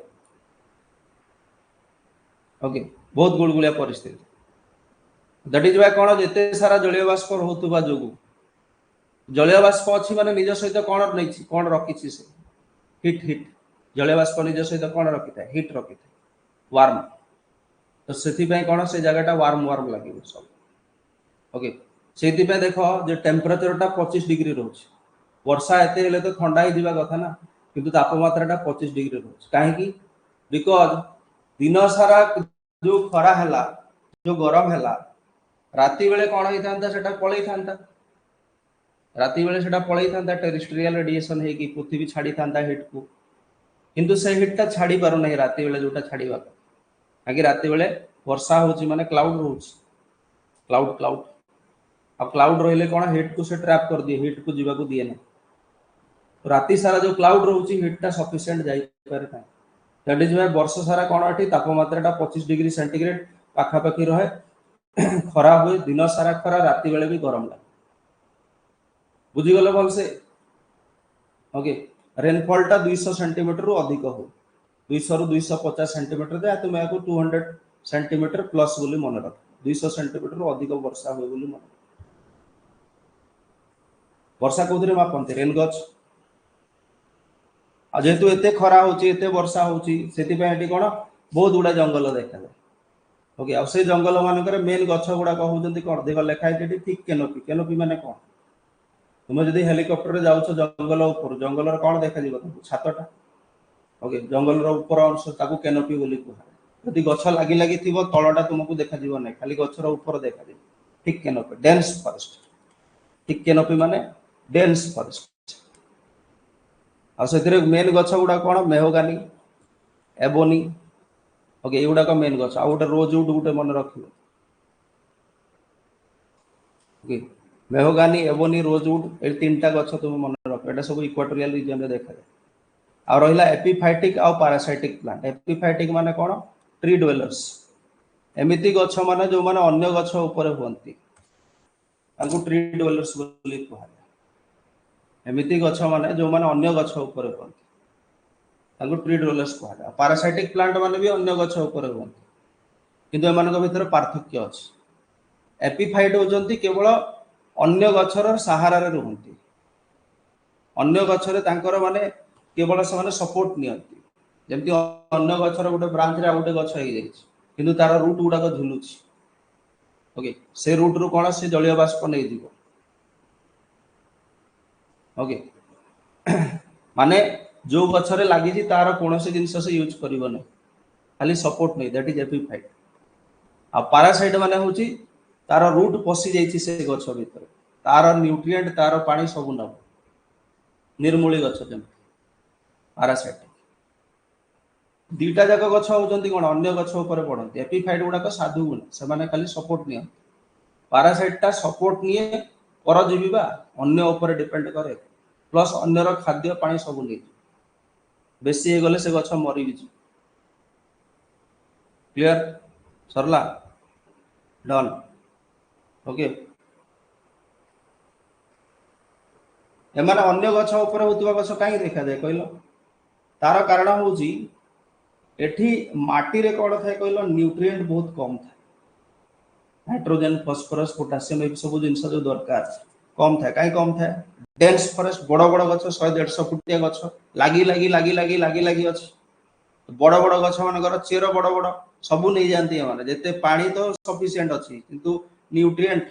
ओके बहुत गुलगुलिया परिस्थिति दैट इज वाई कौन जिते सारा जलीय बाष्प रोकवा जो जलीय बाष्प अच्छी माने निज सहित कौन नहीं कौन रखी से हिट हिट जलीय बाष्प निज सहित कौन रखी था हिट रखी था वार्म तो से कौन से जगह वार्म वार्म लगे सब ओके से देख जो टेम्परेचर टा 25 डिग्री रोच वर्षा एत तो ठंडा ही दिवा कथा ना किंतु तापमात्रा 25 डिग्री रोच कहीं बिकज दिन सारा जो खरा है जो गरम है राति बेले कौन होता है पलई था राति बेले से पलई था टेरेस्ट्रियल रेडिएशन है कि पृथ्वी छाड़ी था हिट को किंतु से हिट टा छाड़ी पार ना राति बेले जोटा छाड़ा कहीं राति बेले वर्षा हो माने क्लाउड रोच क्लाउड क्लाउड अब क्लाउड रहिले कौन हिट को से ट्रैप कर दिए हिट को जीवा दिए ना तो राति सारा जो क्लाउड रोचे हिट टा सफिशिएंट जाइपर ना दैट इज वाई वर्ष सारा कौन एठी तापमात्रा 25 डिग्री सेंटीग्रेड पाखापाखि रहे खरा हुए दिन सारा खरा राति बेले भी गरम लगे बुझीगल भल से ओके रेनफॉल टा 200 सेंटीमीटर रु अधिक हो 200 रु 250 सेंटीमीटर दे तुम या 200 सेंटीमीटर प्लस बोली मन रख 200 सेंटीमीटर रु अधिक वर्षा हुए बोली मन वर्षा कौन मापते रेन गच जेहेतु एते खरा होची एते वर्षा होची सेति कौन बहुत गुड़ा जंगल देखा जाए ओके आ से जंगल मानकर मेन गछ गुड़ा कहते कौन देख लिखाई ठीक केनोपी केनोपी माने कौन तुम जब हेलिकप्टर जाऊँ जंगल ऊपर जंगल कौन देखा तुमको छातटा ओके जंगल ऊपर अंश ताकू केनोपी बोली कह जदि गछ लगी लगी थी तलटा तुमको देखा ना खाली गछर ऊपर देखा ठीक केनोपी डेंस फॉरेस्ट ठीक केनोपी माने डेंस फॉरेस्ट आ मेन गछ गुड़ा कौन मेहगानी एबोनी ओके युवाक मेन गछ आ गोटे रोजवुड गोटे मन रख ओके मेहगानी एबोनी रोजवुड ये 3टा गछ तुम मन रख ये सब इक्वाटोरियल रीजन में देखा जाए आ रहा एपिफाइटिक आ पारासाइटिक प्लांट एपिफाइटिक माने कौन ट्री ड्वेलर्स एमती गछ माने जो माने अन्य गछ ऊपर हुंती तांको ट्री ड्वेलर्स बोली कहा एमती गछ माने जो माने अन्य गछ ऊपर हुंती तांको ट्री ड्वेलर्स कहा पारासाइटिक प्लांट माने भी अन्य गछ ऊपर हुंती किंतु एमानक भीतर पार्थक्य अछि एपिफाइट होजंती केवल अन्य गछर सहारा रे रहंती अन्य गछरे तांकर माने केवल से माने सपोर्ट नियंती जेमती अन्य गछर गोटे ब्रांच रे गोटे गछ हो जाइछि किंतु तार रूट गुडा झुलुछि ओके से रूट रू कौन से जलीय बाष्प नहीं दिबो ओके माने जो गछरे लागि तार कौन से जिनस से यूज करिवो नै खाली सपोर्ट नहीं दैट इज एपिफाइट आ पैरासाइट माने होची तार रूट पसी जाइछि से गछ भीतर तार न्यूट्रिएंट तार पानी सब नब निर्मूली गछ जम पैरासाइट दीटा जाक गछ होचंती कोन अन्य गछ ऊपर पड़ती एपिफाइट गुडा को साधु गुण से माने खाली सपोर्ट निय पैरासाइट ता सपोर्ट निये परजीवी बा अन्य ऊपर डिपेंड करे प्लस अन्यर खाद्य पानी सब नहीं बेसी हे गले से गछ मरी भी क्लियर सरला डन ओके एमाने अन्य गछ ऊपर होतबा गछ काई देखा जाय कहलो तार कारण होची एठी माटी रे कोन थाय कहलो न्यूट्रिएंट बहुत कम थाय नाइट्रोजन फास्फोरस पोटेशियम ए सब जिंस जो दरकार कम थाय काई कम थाय डेंस फॉरेस्ट बड़ बड़ गछ 100 150 फुटिया गछ लागी लागी लागी लागी लागी लागी अछि बड़ बड़ गछ मानकर चेर बड़ बड़ सबू नहीं जानती माने जेते पानी तो सफिशिएंट अछि किंतु न्यूट्रिएंट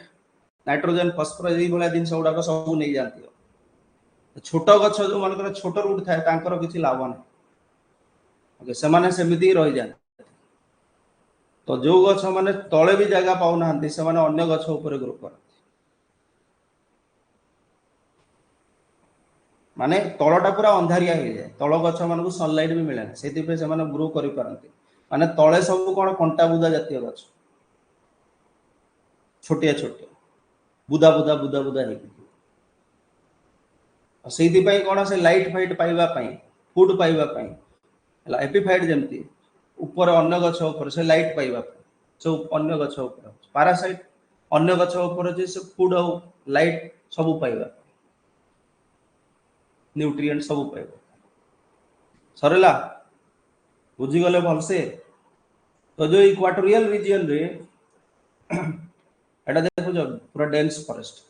नाइट्रोजन फास्फोरस ए भला जिंस गुडा सबू नहीं जानती छोट गछ जो मानकर छोट रूट थाय तांकर किछि लाभ नै ओके से माने सेमिति रहि जाय तो जो गछ माने तळे भी जगह पाउ नाहंती से माने अन्य गछ ऊपर ग्रो कर माने तळटा पूरा अंधारिया हो जाए तळ गछ मानकु सनलाइट भी मिले सेति पे से माने ग्रो करि पारंती माने तळे सब कोन कंटा बुदा जातीय गछ छोटिया छोटिया बुदा बुदा बुदा बुदा हे सेति पई कोन से लाइट फाइट पाइबा पई फूड पाइबा पई हला एपिफाइट जेमती ऊपर अन्य गछ ऊपर से लाइट पाइबा जो अन्य गछ ऊपर पैरासाइट अन्य गछ ऊपर जे से फूड हो लाइट सब पाइबा न्यूट्रिएंट सब पाइबा सरला बुझी गले भल से तो जो इक्वाटोरियल रीजन रे एटा देखो जो पूरा डेंस फॉरेस्ट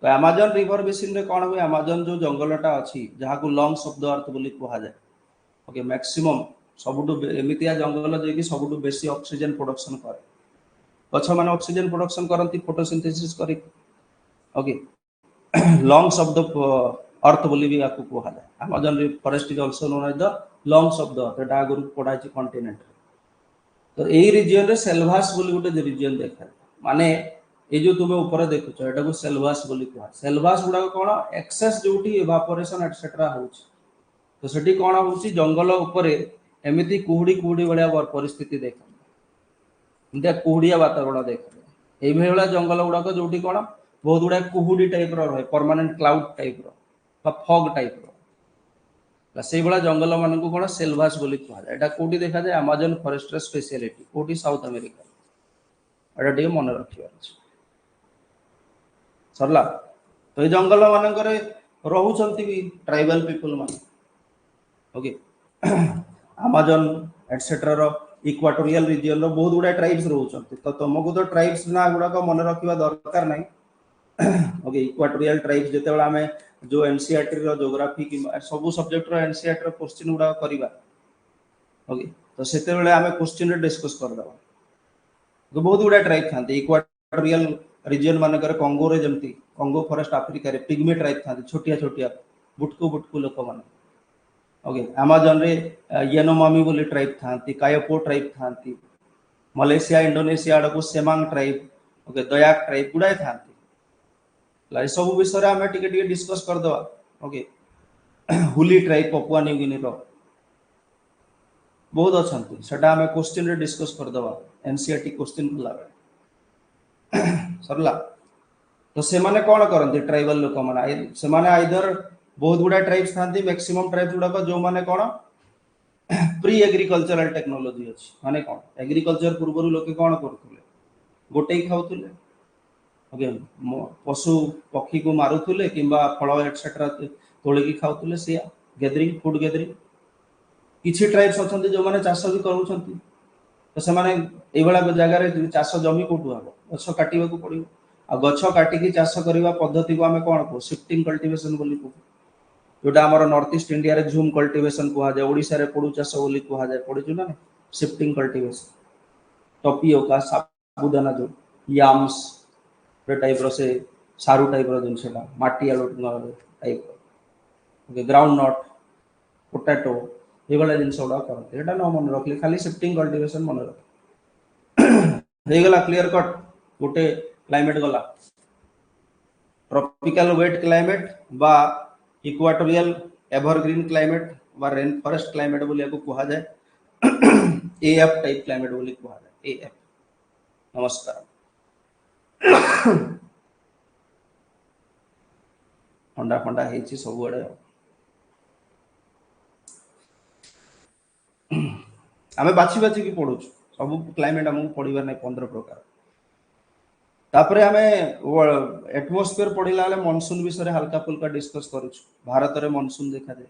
तो अमेज़न रिवर बेसिन रे कोन हो अमेज़न जो जंगलटा अछि जहा को लंग्स ऑफ द अर्थ बोली कहा जाय ओके मैक्सिमम सबुटु एमितिया जंगल जे कि सबुटु बेसी ऑक्सीजन प्रोडक्शन करे गछ माने ऑक्सीजन प्रोडक्शन करंती फोटोसिंथेसिस करी okay lungs of the earth बोली भी आपको कहा जाय Amazon forest is also known as the lungs of the earth एटा गुरु पढ़ा छि कॉन्टिनेंट तो एई रीजन रे सेल्वास बोली गोटे रीजन देखा माने ए जो तुमे ऊपर देखुछ एटा को सेल्वास बोली कहा सेल्वास गुडा कोन एक्सेस जोटी इवापोरेशन एटसेट्रा होछ तो सेठी कोन होछि जंगल ऊपर एमिति कुहुडी कुहुडी बलिया परिस्थिति देख इंडिया कुहुडिया वातावरण देख एई भेला जंगल गुडा को जोटी कोन बहुत गुडा कुहुडी टाइप रो रहे परमानेंट क्लाउड टाइप रो बा फॉग टाइप रो से बला जंगल मान को कोन सेल्वास बोली कहा जाय एटा कोठी देखा जाय अमेज़न फॉरेस्ट रे स्पेशलिटी कोठी साउथ अमेरिका एटा डे मन रखियो सरला तो ये जंगल मान करे रहउचंती भी ट्राइबल पीपल मान ओके अमेज़न एटसेट्रा रो इक्वाटोरियल रीजन रो बहुत गुडा ट्राइब्स रहउचंती तो तुमको तो ट्राइब्स ना गुडा को मन रखिबा दरकार नै ओके इक्वाटोरियल ट्राइब्स जेते बेला हमें जो एनसीईआरटी रो ज्योग्राफी कि सब सब्जेक्ट रो एनसीईआरटी रो क्वेश्चन गुडा करबा ओके तो सेते बेले हमें क्वेश्चन रे डिस्कस कर दबा तो बहुत गुडा ट्राइब थांती इक्वाटोरियल रीजन मान कर कंगो रे जमती कंगो फॉरेस्ट अफ्रीका रे पिग्मी ट्राइब थांती छोटिया छोटिया बुटकू लोक मान ओके अमेज़न रे यानोमामी बोली ट्राइब थांती कायोपो ट्राइब थांती मलेशिया इंडोनेशिया आड़ को Semang tribe okay Dayak tribe गुडा थांती लाई सब विषय रे हमें टिके टिके डिस्कस कर दवा okay Huli tribe Papua New Guinea रो बहुत अछंती सेटा हमें क्वेश्चन रे डिस्कस कर दवा एनसीईआरटी क्वेश्चन लागे सरला तो से माने कोन करंती ट्राइबल लोक माने से माने आइदर बहुत गुडा ट्राइब्स थांती मैक्सिमम ट्राइब्स गुडा को जो माने कोन प्री एग्रीकल्चरल टेक्नोलॉजी अछि माने कोन एग्रीकल्चर पूर्वरु लोके कोन करथुले गोटे खाउथुले ओके पशु पक्षी को मारुथुले किंबा फल एटसेट्रा तोले की खाउथुले से गैदरिंग फूड गैदरिंग किछि ट्राइब्स अछंती जो माने चाष भी करूछंती तो से माने ए बला जगह रे चाष जमी कोठु हबो गछ काटिबा को पड़ियो आ गछ काटी की चाष करबा पद्धति को हमें कोन को शिफ्टिंग कल्टीवेशन बोली को जोटा हमर नॉर्थ ईस्ट इंडिया रे झूम कल्टीवेशन को जाय ओडिसा रे पडु चाष बोली को जाय पडिजु ना शिफ्टिंग कल्टीवेशन टोपियो का साबुदाना जो याम्स टाइप रो से सारू टाइप रो जिनसटा माटी आलू type okay groundnut potato ये वाला जिनस गुड़ा करते एटा न मन रखले खाली शिफ्टिंग कल्टीवेशन मन रख हे गला क्लियर कट गोटे क्लाइमेट गला ट्रॉपिकल वेट क्लाइमेट बा इक्वाटोरियल एवरग्रीन क्लाइमेट बा रेन फॉरेस्ट क्लाइमेट बोलिया को कहा जाए एएफ टाइप क्लाइमेट बोली कहा जाए एएफ नमस्कार ठंडा ठंडा हेची सब आड़े आमे बाछी बाछी की पढ़ु सब क्लाइमेट हमको पढ़िबार नहीं 15 प्रकार तापरे आमे एटमॉस्फेयर पढ़िला ले मानसून विषय हल्का फुल्का डिस्कस करू भारत रे मानसून देखा जाए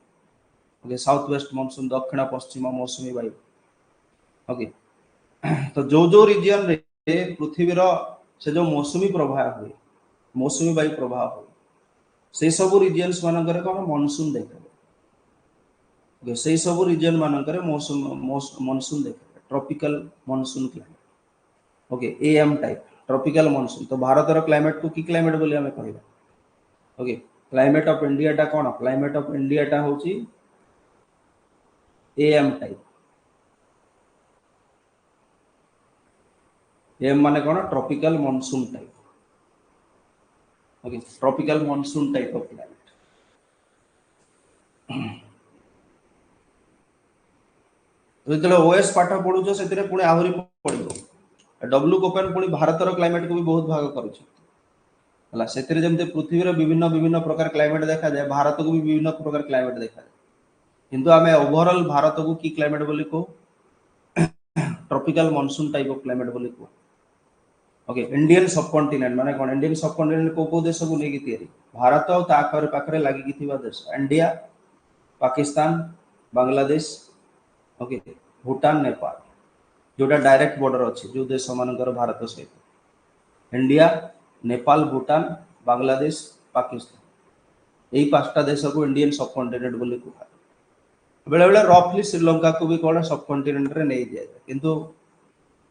ओके साउथ वेस्ट मानसून दक्षिण पश्चिम मौसुमी वायु ओके तो जो रीजन रे पृथ्वी रो से जो मौसुमी प्रवाह हुए मौसुमी वायु प्रवाह हुए से सब रीजन्स मानकर कौन मानसून देखा ओके से सब रीजन मानकर मानसून देखा tropical monsoon climate okay am type tropical monsoon तो भारत रो क्लाइमेट को की क्लाइमेट बोली हमें कहबा ओके क्लाइमेट ऑफ इंडिया टा कौन क्लाइमेट ऑफ इंडिया टा होची एएम टाइप एएम माने कौन tropical monsoon type okay tropical monsoon type of climate तो ओएस पाठ पढ़ुछ से पुणी आहरी पढ़ो डब्ल्यू कोपेन पुणी भारत क्लाइमेट को भी बहुत भाग करुला से पृथ्वी विभिन्न विभिन्न प्रकार क्लाइमेट देखा जाए भारत को भी विभिन्न प्रकार क्लाइमेट देखा जाए किंतु आम ओवरऑल भारत को की क्लाइमेट बोली कहू tropical monsoon type of climate बोली कहू ओके इंडियन सबकंटिनेंट माने कौन इंडियन सबकंटिनेंट को देश को लेकिन तैयारी भारत और ताकर पाखरे लागी थिबा देश इंडिया पाकिस्तान बांग्लादेश ओके भूटान नेपाल जोटा डायरेक्ट बॉर्डर अच्छे जो देश मानकर भारत सहित इंडिया नेपाल भूटान बांग्लादेश पाकिस्तान यही पांचटा देश को इंडियन सबकंटिनेंट बोली कहा बेले बेले रफली श्रीलंका को भी कौन सबकंटिनेंट रे नहीं दिया जाए किंतु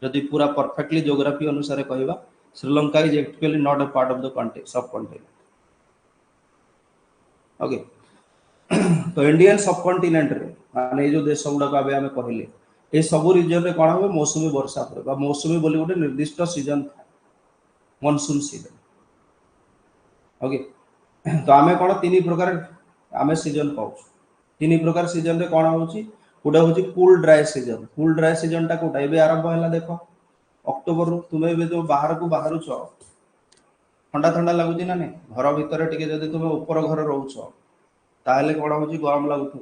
जदि पूरा परफेक्टली ज्योग्राफी अनुसार कहवा Sri Lanka is actually not a part of the country subcontinent okay तो इंडियन सबकंटिनेंट रे माने जो देश गुडा को आमे कहले ए सब रीजन रे कोन हो मौसुमी वर्षा पर बा मौसुमी बोली गोटे निर्दिष्ट सीजन था मानसून सीजन ओके तो आमे कोन तीन प्रकार आमे सीजन पाउछ तीन प्रकार सीजन रे कोन होची गोटे होची कूल ड्राई सीजन टा कोटा एबे आरंभ हैला देखो अक्टोबर रु तुमे एबे जो बाहर को बाहरु छ ठंडा ठंडा लागुची ना नहीं घर भीतर टिके जदि तुमे ऊपर घर रहउछ ताहले कोन होची गरम लागुथु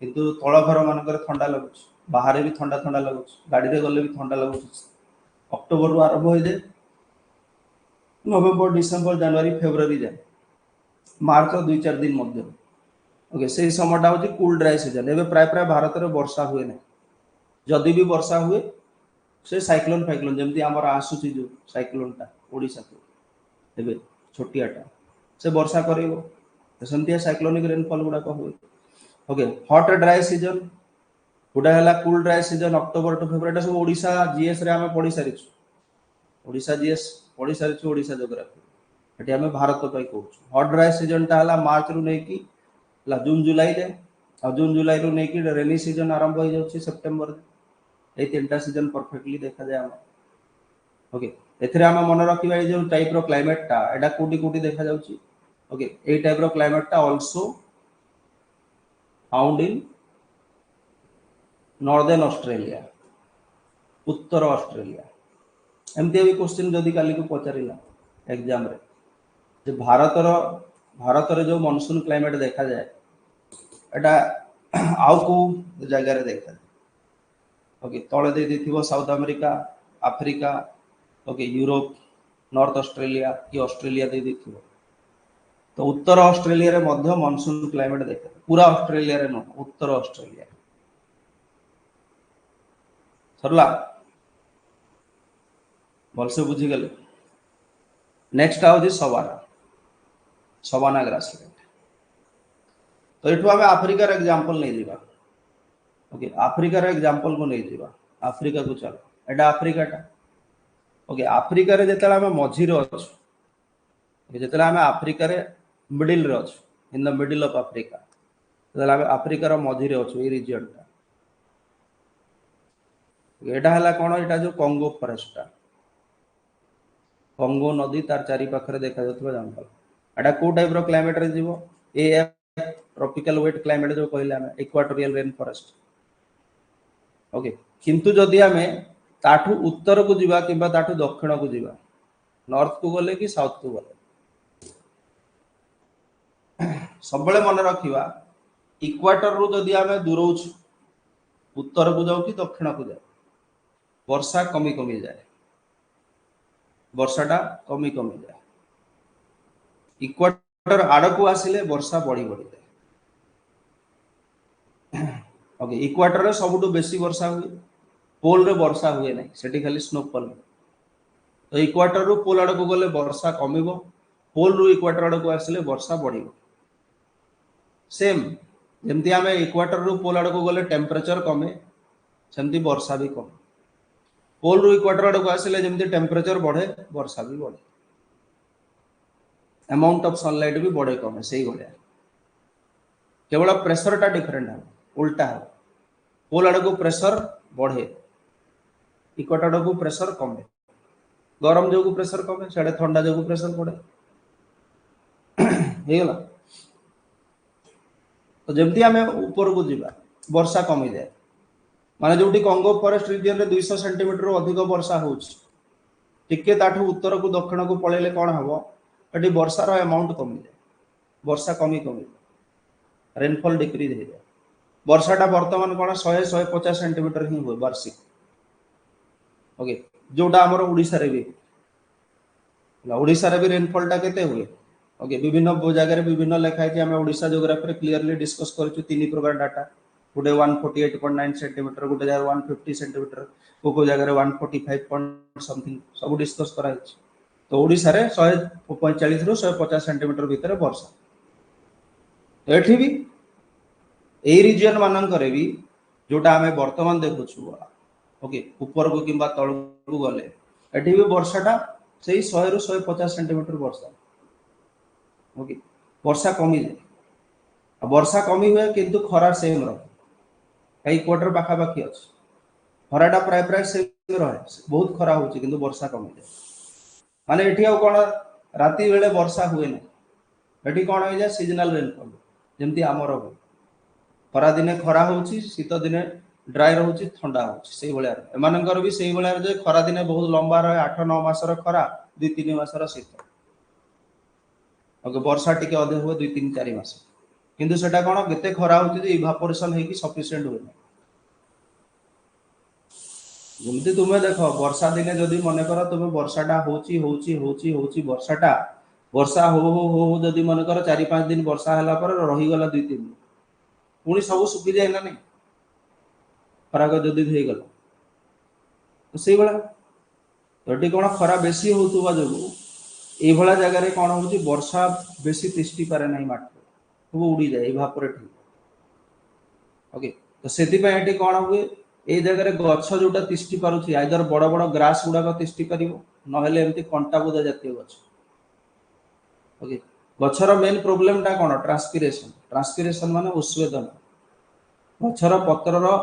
किंतु तळ घर मानकर ठंडा लागुछ बाहर भी ठंडा ठंडा लगुच गाड़ी रे गले भी ठंडा लगुच अक्टोबर रु आरंभ होई दे नवेम्बर डिसेंबर जनवरी फेब्रुआरी जाए मार्च 2-4 दिन मध्य ओके से समयटा होची कूल ड्राई सीजन एबे प्राय प्राय भारत रे वर्षा हुए ना जदि भी वर्षा हुए से साइक्लोन फाइक्लोन जेमती हमर आसुची जो साइक्लोन टा ओडिसा को एबे छोटियाटा से वर्षा करेबो सेमतिया साइक्लोनिक रेनफॉल गुडा को हुए ओके हॉट ड्राई सीजन गोटा है cool dry season October to February सब ओडिशा जीएस रे आमे पढ़ी सारिछु ओडिशा जीएस पढ़ी सारिछु ओडिशा ज्योग्राफी एटी आमे भारत पई कहूछु हॉट ड्राई सीजन टा हला मार्च रु नै की ला जून जुलाई रे और जून जुलाई रु नै की रेनी सीजन आरंभ हो जाउछि सितंबर ए तीनटा सीजन परफेक्टली देखा जाय हम ओके एथरे आमे मन रखिबा ए जो टाइप रो क्लाइमेट टा एटा कोटी कोटी देखा जाउछि ओके ए टाइप रो क्लाइमेट टा also found in northern Australia Uttar Australia एमती भी क्वेश्चन जदि काली को पचारिला एग्जाम रे जे भारत रे जो मानसून क्लाइमेट देखा जाए एटा आउ को जगह रे देखा जाए ओके तळे दे दिथिबो South America Africa okay Europe North Australia कि ऑस्ट्रेलिया दे दिथिबो तो उत्तर ऑस्ट्रेलिया रे मध्य मानसून क्लाइमेट देखा पूरा ऑस्ट्रेलिया रे न उत्तर ऑस्ट्रेलिया सरला भलसे बुझी गले नेक्स्ट आउज सवाना ग्रासलैंड तो एठु आमे अफ्रीका रे एग्जांपल नै दिबा ओके अफ्रीका रे एग्जांपल को नै दिबा अफ्रीका को चलो एटा अफ्रीका टा ओके आफ्रिका रे जेतला हम मझी रे अछु जेतला हम आफ्रिका रे मिडिल रे अछु in the middle of Africa जेतला हम आफ्रिका रो मझी रे अछु ए रीजन टा एटा हला कोन एटा जो कांगो फॉरेस्ट टा कांगो नदी तार चारि पाखरे देखा जतबा जंगल एटा को टाइप रो क्लाइमेट रे जीवो ए ट्रॉपिकल वेट क्लाइमेट जो कहले हम इक्वाटोरियल रेन फॉरेस्ट ओके किंतु जदि हमें ताठू उत्तर को जीवा किंबा ताठू दक्षिण को जीवा नॉर्थ को गले कि साउथ को गले सब बळे मन रखिवा इक्वाटर रु जदि हमें दूर उत्तर को जाऊ कि दक्षिण को जाऊ वर्षा कमी कमी जाए वर्षाटा कमी कमी जाए इक्वाटर आड़ को आसिले वर्षा बढ़ी बढ़ी जाए ओके इक्वाटर रे सबुठु बेसी वर्षा हुए पोल रे वर्षा हुए नहीं सेठी खाली स्नोफॉल तो इक्वाटर रु पोल आड़ को गले वर्षा कमिबो पोल रु इक्वाटर आड़ को आसिले वर्षा बढ़िबो सेम जेमती आमे इक्वाटर रु पोल आड़ को गले टेम्परेचर कमे सेमती वर्षा भी कमे पोल रु इक्वाटर आड़ को आसिले जेमती टेम्परेचर बढ़े वर्षा भी बढ़े अमाउंट ऑफ सनलाइट भी बढ़े कमे सही भलिया केवल प्रेशर टा डिफरेंट है उल्टा है पोल आड़ को प्रेशर बढ़े इक्वाटर आड़ को प्रेशर कमे गरम जो प्रेशर कमे साडे ठंडा जो प्रेशर बढ़े हे गला तो जमती आमे ऊपर को जीवा वर्षा कमी जाए माने जोटी कांगो फॉरेस्ट रीजन रे 200 सेंटीमीटर रो अधिक वर्षा होउछ टिके ताठू उत्तर को दक्षिण को पळेले कोन हबो एटी वर्षा रो अमाउंट कमी जाए वर्षा कमी कमी रेनफॉल डिक्रीज हो जाए वर्षाटा वर्तमान कोन 100 150 सेंटीमीटर ही हुए वार्षिक ओके जोटा हमर ओडिसा रे भी ओडिसा रे भी रेनफॉल टा केते हुए ओके विभिन्न जगह रे विभिन्न लेखा है हम ओडिसा ज्योग्राफी रे क्लियरली डिस्कस करछु तीन प्रकार डाटा गोटे 148.9 सेंटीमीटर गोटे जगह 150 सेंटीमीटर को जगह रे 145 पॉइंट समथिंग सब डिस्कस करा है तो ओडिसा रे 145 रु 150 सेंटीमीटर भीतर वर्षा एठी भी ए रीजन मानन करे भी जोटा हमें वर्तमान देखुछु ओके ऊपर को किंबा तळ को गले एठी भी वर्षाटा सेही 100 रु 150 सेंटीमीटर वर्षा ओके वर्षा कमी जाए वर्षा कमी हुए किंतु खरा सेम रहे कई क्वार्टर पाखा पाखी अछि खराटा प्राय प्राय सेम रहे बहुत खरा होची किंतु वर्षा कमी जाए माने एठी आ कोन राती बेले वर्षा हुए ना एठी कोन हो जाए सीजनल रेनफॉल जेमती हमर हो खरा दिने खरा होची शीत दिने ड्राई रहउची ठंडा होची सेही भलिया एमानकर भी सेही भलिया जे खरा दिने बहुत लंबा रहे 8-9 मास र खरा 2-3 मास र शीत ओके वर्षा टिके अधिक हुए 2-3-4 मास किंतु सेटा कोन केते खरा होची जे इवापोरेशन हेकी सफिशिएंट हुए जेमती तुमे देखो वर्षा दिने जदी मने कर तुमे वर्षाटा होची वर्षाटा वर्षा हो जदी मने कर 4-5 दिन वर्षा हला पर रही गला 2-3 दिन पुणी सब सुखी जाए ना नहीं खराक जदी हे गला तो सेही बला तोटी कोन खरा बेसी होतुवा जगु ए भला जगह रे कोन होची वर्षा बेसी तिष्टि पारे नाही माटी सब उड़ी जाए इवापोरेट ओके तो सेति पे एटी कोन हुए ए जगह रे गछ जोटा तिष्टि पारुची आइदर बड़ बड़ ग्रास गुडा को तिष्टि परिबो न हेले एमती कंटा बुदा जातीय गछ ओके गछर मेन प्रॉब्लम टा कोन ट्रांसपिरेशन माने उष्वेदन गछर पत्र रो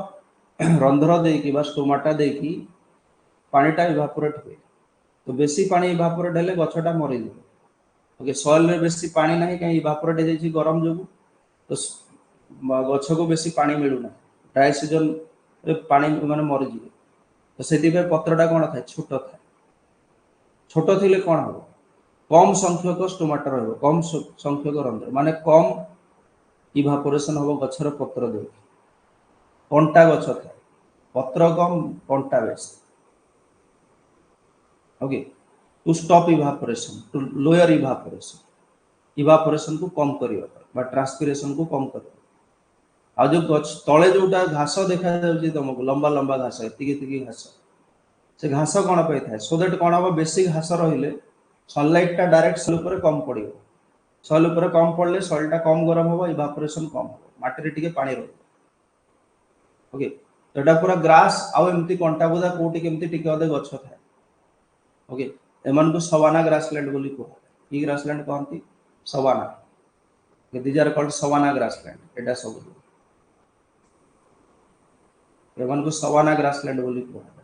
रंध्र देकी बा स्टोमाटा देकी पानीटा इवापोरेट हुए तो बेसी पानी इवापोरेट हेले गछटा मरि जे ओके सॉइल रे बेसी पानी नाही कहीं इवापोरेट हे जाई गरम जोगु तो गछ को बेसी पानी मिलु ना ड्राई सीजन रे पानी माने मरि जे तो सेति पे पत्रटा कोन थाए छोटो थिले कोन हो कम संख्यक स्टोमाटा रहबो कम संख्यक रंध्र माने कम इवापोरेशन होबो गछर पत्र दे कंटा गछ थाए पत्र कम कंटा बेसी okay to stop evaporation to lower evaporation को कम करियो बा ट्रांसपिरेशन को कम करियो आ जो गछ तळे जोटा घास देखा जाउची तुमको लंबा लंबा घास एतिकी घास से घास कोन पे थाए सो दैट कोन हो बेसी घास रहिले सनलाइट टा डायरेक्ट सॉइल ऊपर कम पड़ियो सॉइल ऊपर कम पड़ले सॉइल टा कम गरम होबो इवापोरेशन कम हो माटी रे टिके पानी रहो ओके तो एटा पूरा ग्रास आ एमती कंटा बुदा कोटी केमती टिके अदे गछ थाए ओके एमन को सवाना ग्रासलैंड बोली कह ग्रासलैंड कहती savanna these are called savanna grassland एटा सब एमन को सवाना ग्रासलैंड बोली कह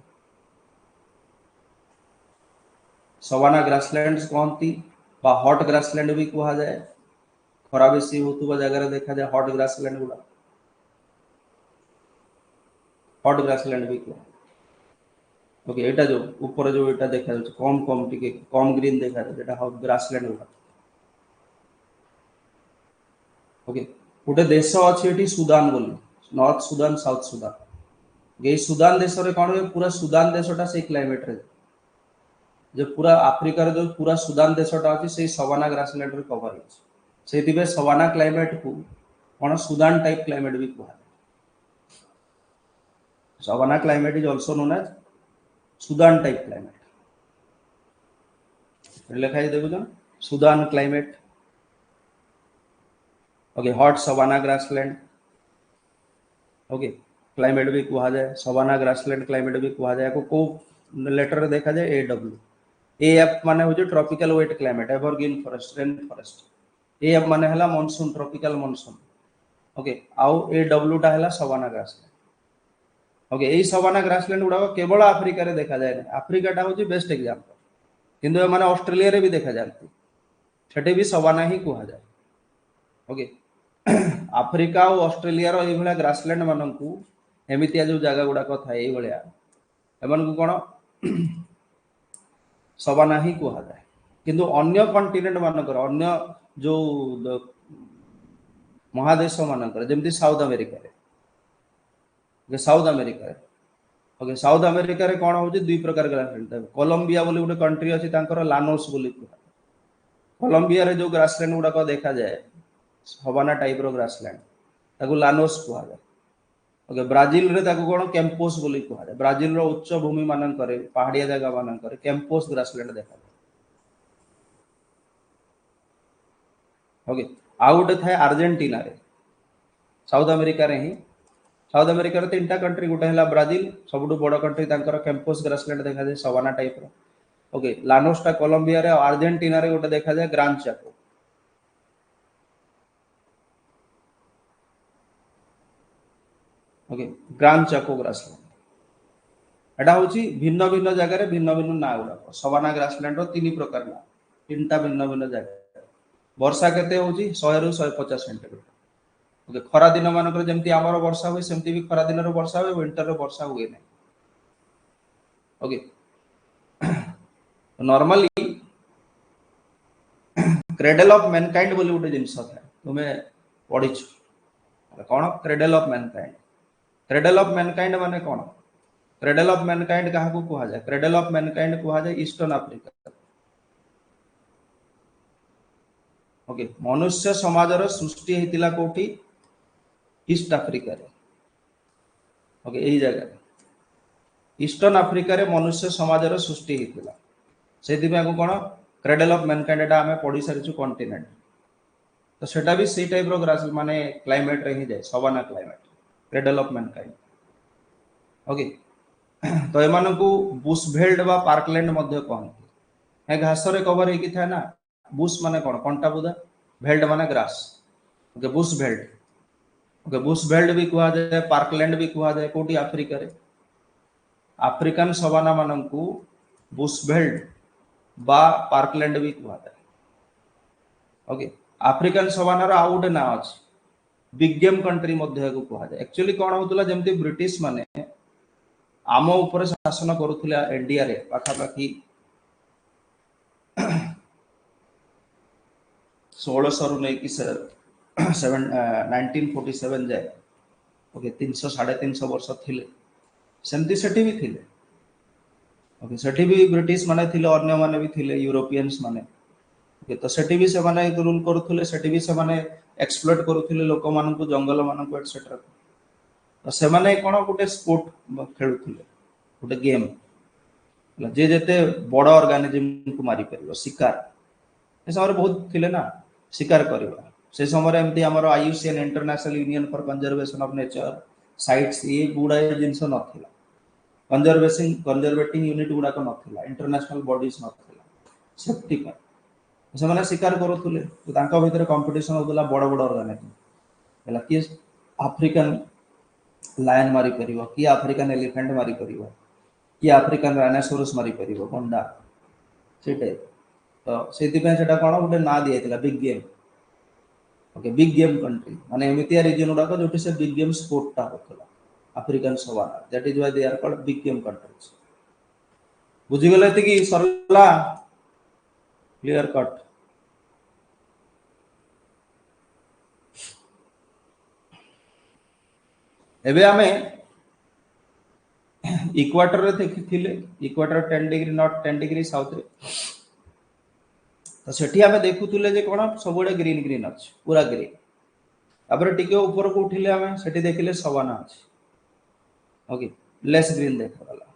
सवाना ग्रासलैंड कहती हॉट ग्रासलैंड भी कह जाए खरा बेसी होता जगह देखा जाए हॉट ग्रासलैंड गुड़ा हॉट ग्रासलैंड भी कह ओके एटा जो ऊपर जो एटा देखा जाए कम कम टिके कम ग्रीन देखा जाए हॉट ग्रासलैंड गुड़ा ओके गोटे देश अच्छी सुदान बोली नॉर्थ सुदान साउथ सुदान ये सुदान देश में कौन हुए पूरा सुदान देशटा से क्लाइमेट रे जो पूरा आफ्रिकार जो पूरा सुदान देशटा अच्छी से सवाना ग्रासलैंड रे कवर है सवाना क्लाइमेट को कौन सुदान टाइप क्लाइमेट भी कह savanna climate is also known as Sudan type climate लिखा देखुन Sudan climate okay hot savanna grassland okay climate भी कह जाए सवाना ग्रासलैंड क्लाइमेट भी कह जाए को लेटर देखा जाए एफ माने हो tropical wet climate evergreen forest rain forest F माने हला मॉनसून ट्रॉपिकल मॉनसून ओके आउ ए डब्ल्यू टा हला सवाना ग्रासलैंड ओके यही सवाना ग्रासलैंड गुड़ा केवल आफ्रिका रे देखा जाए आफ्रिकाटा हूँ बेस्ट एग्जांपल किंतु मैंने ऑस्ट्रेलिया रे भी देखा जाती सेठी भी सवाना ही कह जाए ओके आफ्रिका और ऑस्ट्रेलिया रो ये ग्रासलैंड मानक एमतिया जो जगह गुड़ाक थाए ये एमन को कौन सवाना ही कह जाए किंतु अन्य कंटिनेंट मानकर अन्य जो महादेश मानकर जमती south America okay south America रे कौन होची दुई प्रकार ग्रासलैंड कोलंबिया बोली गोटे कंट्री अच्छी लानोस बोली कोलंबिया रे जो ग्रासलैंड गुड़ाक देखा जाए सवाना टाइप रो ग्रासलैंड ताकू लानोस कह जाए ओके ब्राजिल रे ताकू कौन कैंपोस बोली कह जाए ब्राजिल रो उच्च भूमि मानकर पहाड़िया जगह मानकर कैंपोस ग्रासलैंड देखा जाए ओके आउ गोटे थाए अर्जेंटीना रे साउथ अमेरिका रे ही साउथ अमेरिका रे तीन टा कंट्री गोटे है ब्राजिल सबुठु बड़ कंट्री तांकर कैंपोस ग्रासलैंड देखा जाए सवाना टाइप रो ओके लानोसटा कोलंबिया रे अर्जेंटीना रे गोटे देखा जाए ग्रान चाको ओके ग्रान चाको ग्रासलैंड एटा होची भिन्न भिन्न जगह रे भिन्न भिन्न ना गुड़ा सवाना ग्रासलैंड रो तीन प्रकार ना तीन टा भिन्न भिन्न जगह वर्षा केते होची 100 रु 150 सेंटीमीटर ओके खरा दिन मानकर जमती आमर वर्षा हुए सेमती भी खरा दिन रो वर्षा हुए विंटर रो वर्षा हुए नहीं okay normally cradle of Mankind बोली गोटे जिनस था तुम्हें पढ़ी कौन क्रेडल ऑफ मैनकाइंड माने कौन क्रेडल ऑफ मैनकाइंड क्या कह जाए क्रेडल ऑफ मैनकाइंड कह जाए ईस्टर्न आफ्रिका ओके मनुष्य समाजर सृष्टि होता कौटी ईस्ट आफ्रिका रे ओके यही जगह ईस्टर्न आफ्रिका रे मनुष्य समाजर सृष्टि होता से कौन क्रेडल ऑफ मैनकाइंड एटा आमे पढ़ी सारी कॉन्टिनेंट तो सेटा भी सी टाइप रो ग्रास माने क्लाइमेट रे ही जाए savanna climate cradle of mankind okay तो एमान को बुश बेल्ट बा पार्कलैंड मध्य कहते हैं घास रे कवर होगी था ना बुश माने कौन कंटा बुदा बेल्ट माने grass okay Bush belt okay Bush belt भी कह जाए पार्कलैंड भी कह जाए कोटी आफ्रिका रे आफ्रिकन सवाना मानन को बुश बेल्ट बा पार्कलैंड भी कह जाए ओके आफ्रिकन सवाना रो आउट ना अछि बिग गेम कंट्री मध्य को कह जाए एक्चुअली कौन होतला जेमती ब्रिटिश माने आम ऊपर शासन करुथिला इंडिया रे पाखापाखी 1600 रु नहीं कि 1947 जाए ओके 300 350 वर्ष थिले सेमती सेठी भी थिले ओके सेठी भी ब्रिटिश माने थिले अन्य माने भी थिले यूरोपियंस माने ओके तो सेठी भी से माने रूल करुथिले सेठी भी से माने एक्सप्लॉइट करुथिले लोक मान को जंगल मान को एटसेट्रा तो से माने कोन गोटे स्पोर्ट खेलुथिले गोटे गेम जे जेते बड़ ऑर्गेनिज्म को मारी परिबो शिकार ए समय बहुत थिले ना शिकार करबा से समय एमती हमर IUCN international union for conservation of nature sites ये गुडा जिंस नथिला कंजर्वेटिंग यूनिट गुड़ाक नथिला इंटरनेशनल बॉडीज नथिला सेफ्टी पर से माने शिकार करूथुले तो तांका भितर कंपटीशन होतला बड़ बड़ ऑर्गेनाइजेशन हला कि अफ्रीकन लायन मारी परिबो कि अफ्रीकन एलिफेंट मारी परिबो कि अफ्रीकन राइनोसोरस मारी परिबो गंडा सेटे तो सेति पे सेटा कोन गुटे ना दियैतिला big game okay big game country माने एमितिया रीजन गुड़ाक जोटी से बिग गेम स्पोर्ट टा होतला African savanna that is why they are called big game countries बुझी गले कि सरला क्लियर कट एबे आमे इक्वाटर रे देखिथिले इक्वाटर 10 डिग्री नॉट 10 डिग्री साउथ रे तो सेठी आमे देखुथुले जे कोन सबुडे ग्रीन ग्रीन अछि पूरा ग्रीन तापर टिके ऊपर को उठिले आमे सेठी देखिले सवाना अछि ओके लेस ग्रीन देखला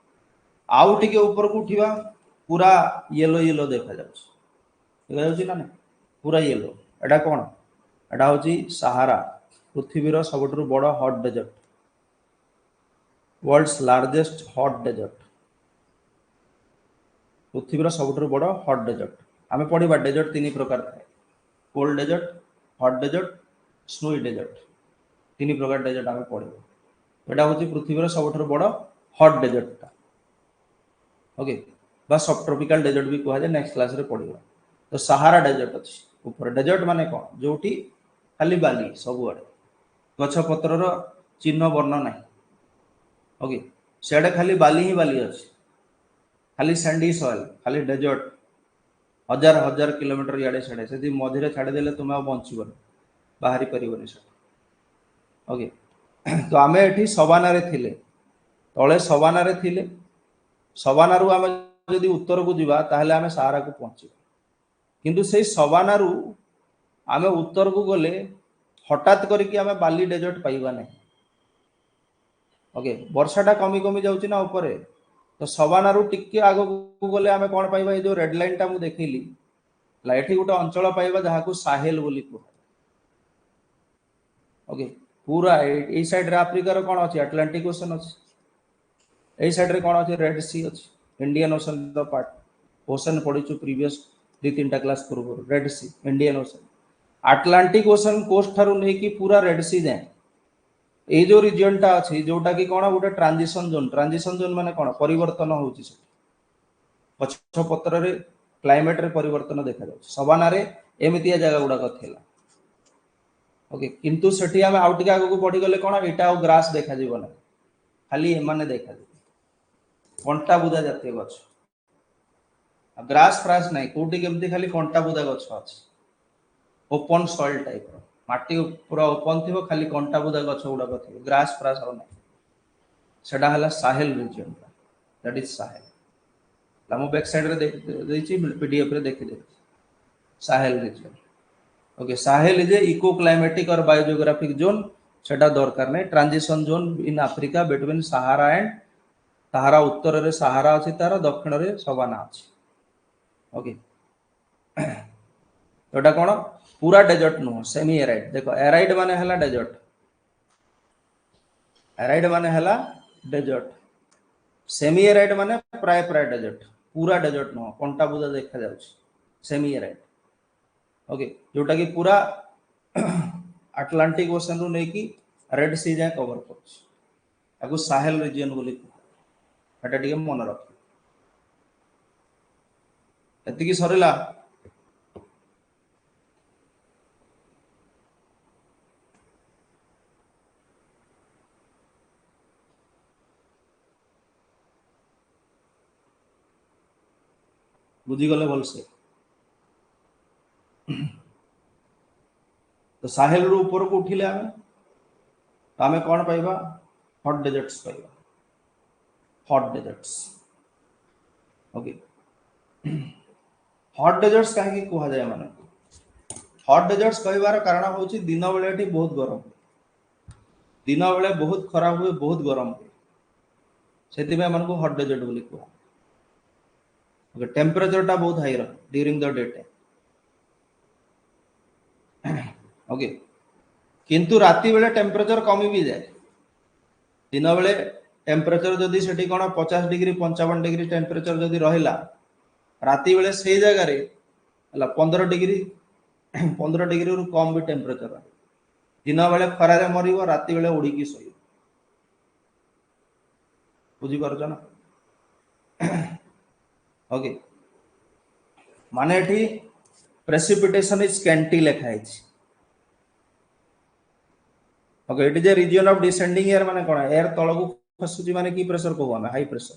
आउ टिके ऊपर को उठिबा पूरा येलो येलो देखा जाउछ देखा जाउछ ना ना पूरा येलो एडा कोन एडा होची सहारा पृथ्वीर सबुठु बड़ hot desert world's largest hot desert पृथ्वीर सबुठु बड़ हॉट डेजर्ट आमे पढिबा डेजर्ट तीन प्रकार थाए cold desert hot desert snowy desert तीन प्रकार डेजर्ट आमे पढिबा एटा होची पृथ्वीर सबुठु बड़ हॉट डेजर्ट ता ओके बा सब ट्रॉपिकल डेजर्ट भी कहा जाए नेक्स्ट क्लास रे पढिबा तो सहारा डेजर्ट अछि ऊपर डेजर्ट माने कोन जोठी खाली बाली सब आड़े गछ पत्रर चिन्ह वर्ण नाही ओके सेडे खाली बाली ही बाली अछि खाली सैंडी सॉइल खाली डेजर्ट हजार हजार किलोमीटर याडे छाड़े से मझे छाड़ी देले तुम बंचबन बाहरी परिबनी से ओके तो आमे एठी सवाना रे थिले तळे सवाना रे थिले सवाना रु आमे जदि उत्तर को जिबा ताहले आमे सहारा को पहुंची किंतु से सवाना रु आमे उत्तर को गले हठात करके आमे बाली डेजर्ट पाइबा नहीं ओके वर्षाटा कमी कमी जाउची ना ऊपर तो सवाना रु टिके आगो को गले आमे कोन पाइबा ए जो रेड लाइन टा मु देखिली लाइट गोटे अंचल पाइबा जहाँ को साहेल बोली कह ओके पूरा ए साइड रे अफ्रीकार कोन अछि अटलांटिक ओशन अछि ए साइड रे कोन अछि रेड सी अछि Indian Ocean the part ocean पढिचु प्रीवियस 2-3 क्लास पूर्व Red Sea Indian Ocean Atlantic Ocean coast थारु नै कि पूरा रेड सी जाए ए जो रीजन टा अछि जोटा कि कोन गोटे ट्रांजिशन जोन माने कोन परिवर्तन होउची से पछ पत्र रे क्लाइमेट रे परिवर्तन देखा जाउछ सवाना रे एमितिया जगह गुडा कथेला ओके किंतु सेठी हम आउट आगो को पड़ी गले कोन एटा और ग्रास देखा जीव ना खाली एमाने देखा जी कंटा बुदा जातीय गछ ग्रास फ्रास नाही कोटी केमती खाली कंटा बुदा गछ अछि ओपन सॉइल टाइप माटी पूरा ओपन थिबो खाली कंटा बुदा गछ गुडा कथिबो ग्रास फ्रास हो नाही सेडा हला Sahel region that is Sahel लामो बैक साइड रे देछि पीडीएफ रे देखि दे Sahel region okay Sahel is a eco climatic और बायोजियोग्राफिक जोन सेटा दरकार नै transition zone in Africa between Sahara and Sahara उत्तर रे सहारा अछि तार दक्षिण रे सवाना अछि ओके तोटा कोन पूरा डेजर्ट नो सेमी एराइड देखो एराइड माने हला डेजर्ट एराइड माने हला डेजर्ट सेमी एराइड माने प्राय प्राय डेजर्ट पूरा डेजर्ट नो कंटा बुदा देखा जाउछ सेमी एराइड ओके जोटा कि पूरा अटलांटिक ओशन रु नै कि रेड सी जाय कवर करछ आगु साहेल रीजन बोली एटा टिके मन रख एति कि सरेला बुझी गले भल से तो साहेल रु ऊपर को उठिले आमे कोन पाइबा हॉट डेजर्ट्स पाइबा hot deserts okay hot deserts काहे कि कहा जाय माने हॉट डेजर्ट्स कहबार कारण होची दिन बेले एठी बहुत गरम दिन बेले बहुत खरा हुए बहुत गरम हुए सेति में मन को हॉट डेजर्ट बोली कहा ओके टेंपरेचर टा बहुत हाई रह during the day time okay किंतु राती बेले टेंपरेचर कमी भी जाए दिन बेले टेम्परेचर जदि सेठी कोन 50 डिग्री 55 डिग्री टेम्परेचर जदि रहिला राति बेले से जगह रे हला 15 डिग्री 15 डिग्री रु कम भी टेम्परेचर रहे दिन बेले खरा रे मरिबो राति बेले उड़ी की सोई बुझी पारछ ना ओके माने एठी प्रेसिपिटेशन इज स्कैंटी लिखा है okay it is a region of descending air माने कोन एयर तळकु खसुची माने की प्रेशर को हमें हाई प्रेशर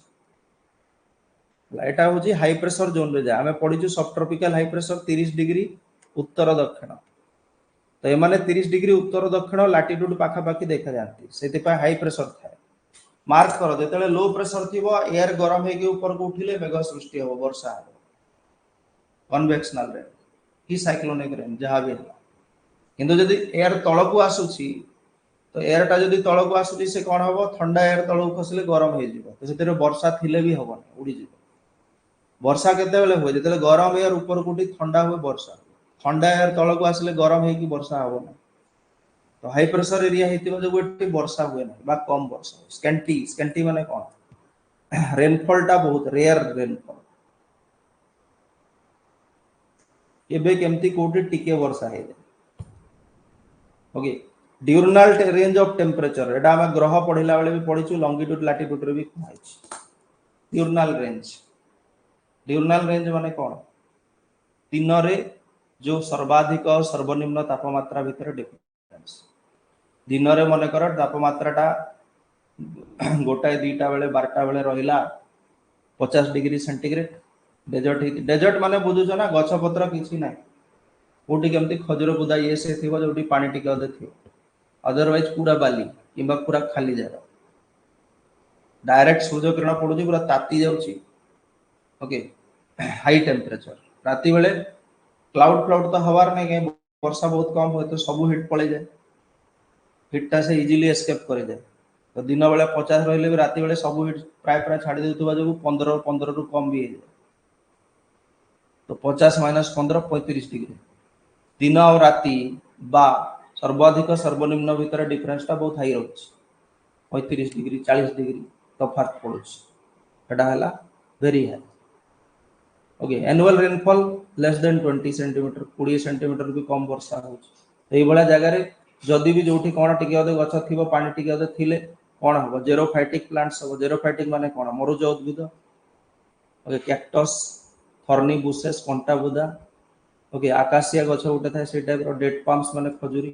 एटा होची हाई प्रेशर जोन रे जा हमें पढिछु सब ट्रॉपिकल हाई प्रेशर 30 डिग्री उत्तर दक्षिण तो एमाने 30 डिग्री उत्तर दक्षिण लैटिट्यूड पाखा पाखी देखा जाती सेति पय हाई प्रेशर थाए मार्क करो जेतेले लो प्रेशर थिबो एयर गरम हे के ऊपर को उठिले मेघ सृष्टि हो वर्षा हो कन्वेक्शनल रेन की साइक्लोनिक रेन जहां भी किंतु यदि एयर तळकु आसुची तो एयर टा जदि तळकु आसुची से कोन हबो ठंडा एयर तळकु खसले गरम हे जिवो तो सेतेरे वर्षा थिले भी हबो उड़ी जिवो वर्षा केते बेले होय जेतेले गरम एयर ऊपर को उठी ठंडा होय वर्षा ठंडा एयर तळकु आसले गरम हे की वर्षा हबो ना तो हाई प्रेशर एरिया हेतिबो जो गोटे वर्षा हुए ना बा कम वर्षा स्कैंटी स्कैंटी माने कोन रेनफॉल टा बहुत रेयर रेनफॉल एबे केमती कोटी टिके वर्षा हे okay diurnal range of temperature एटा हम ग्रह पढिला बेले भी पढिछु लॉन्गिट्यूड लैटिट्यूड रे भी पढाइछु ड्यूरनल रेंज माने कोन दिन रे जो सर्वाधिक और सर्वनिम्न तापमात्रा भितर डिफरेंस दिन रे मने कर तापमात्रा टा गोटाए दीटा बेले 12टा बेले रहिला 50 डिग्री सेंटीग्रेड डेजर्ट माने बुझुछ ना गछ पत्र किछि नै कोठी केमती खजूर बुदा ये से थिबो जोटी पानी टिके अदे थिबो अदरवाइज पूरा बाली किंबा पूरा खाली जगह डायरेक्ट सूर्य किरण पडुची पूरा ताती जाउची ओके हाई टेम्परेचर राति बेले क्लाउड तो हवार नहीं कहीं वर्षा बहुत कम हो तो सब हिट पड़े जाए हिटा से इजिली एस्केप कर जाए तो दिन बेले 50 रही भी राति बेले सब हिट प्राय प्राय छाड़ी देउथबा जो 15 रु कम भी है तो 50 - 15 35 डिग्री दिन और राति बा सर्वाधिक सर्वनिम्न भितर डिफरेंस टा बहुत हाई रहउछ 35 डिग्री 40 डिग्री तफात पड़ुछ एटा हला very high okay annual rainfall less than 20 centimetre 20 centimetre भी कम वर्षा होउछ एई बळा जगह रे जदी भी जोठी कोन टिके अदे गछ थिबो पानी टिके अदे थिले कोन हो जेरोफाइटिक प्लांट्स हो जेरोफाइटिक माने कोन मरुज उद्भिद ओके कैक्टस थॉर्नी बुशेस कंटा बुदा ओके आकाशिया गछ उठे थाए से टाइप रो डेट पाम्स माने खजुरी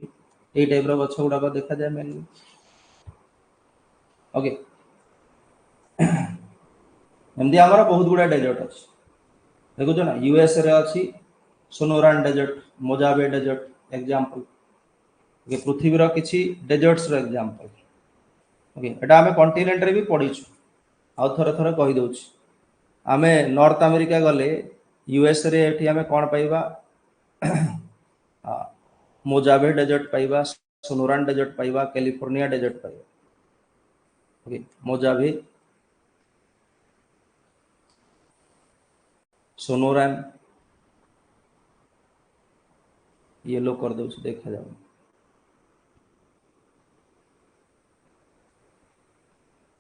एई टाइप रो गछ उडा देखा जाय मेनली ओके एमदी हमरा बहुत गुडा डेजर्ट अछि देखो ना यूएस रे अछि सोनोरान डेजर्ट मोजावे डेजर्ट एग्जांपल ओके पृथ्वी रो किछि डेजर्ट्स रो एग्जांपल ओके एटा हमें कॉन्टिनेंट रे भी पढिछु आ थरे थरे कहि दउछि हमें नॉर्थ अमेरिका गले यूएस रे एठी हमें कोन पाइबा मोजावे डेजर्ट पाइबा सोनोरान डेजर्ट पाइबा कैलिफोर्निया डेजर्ट पाइबा ओके मोजावे सोनोरान येलो कर दो देखा जाओ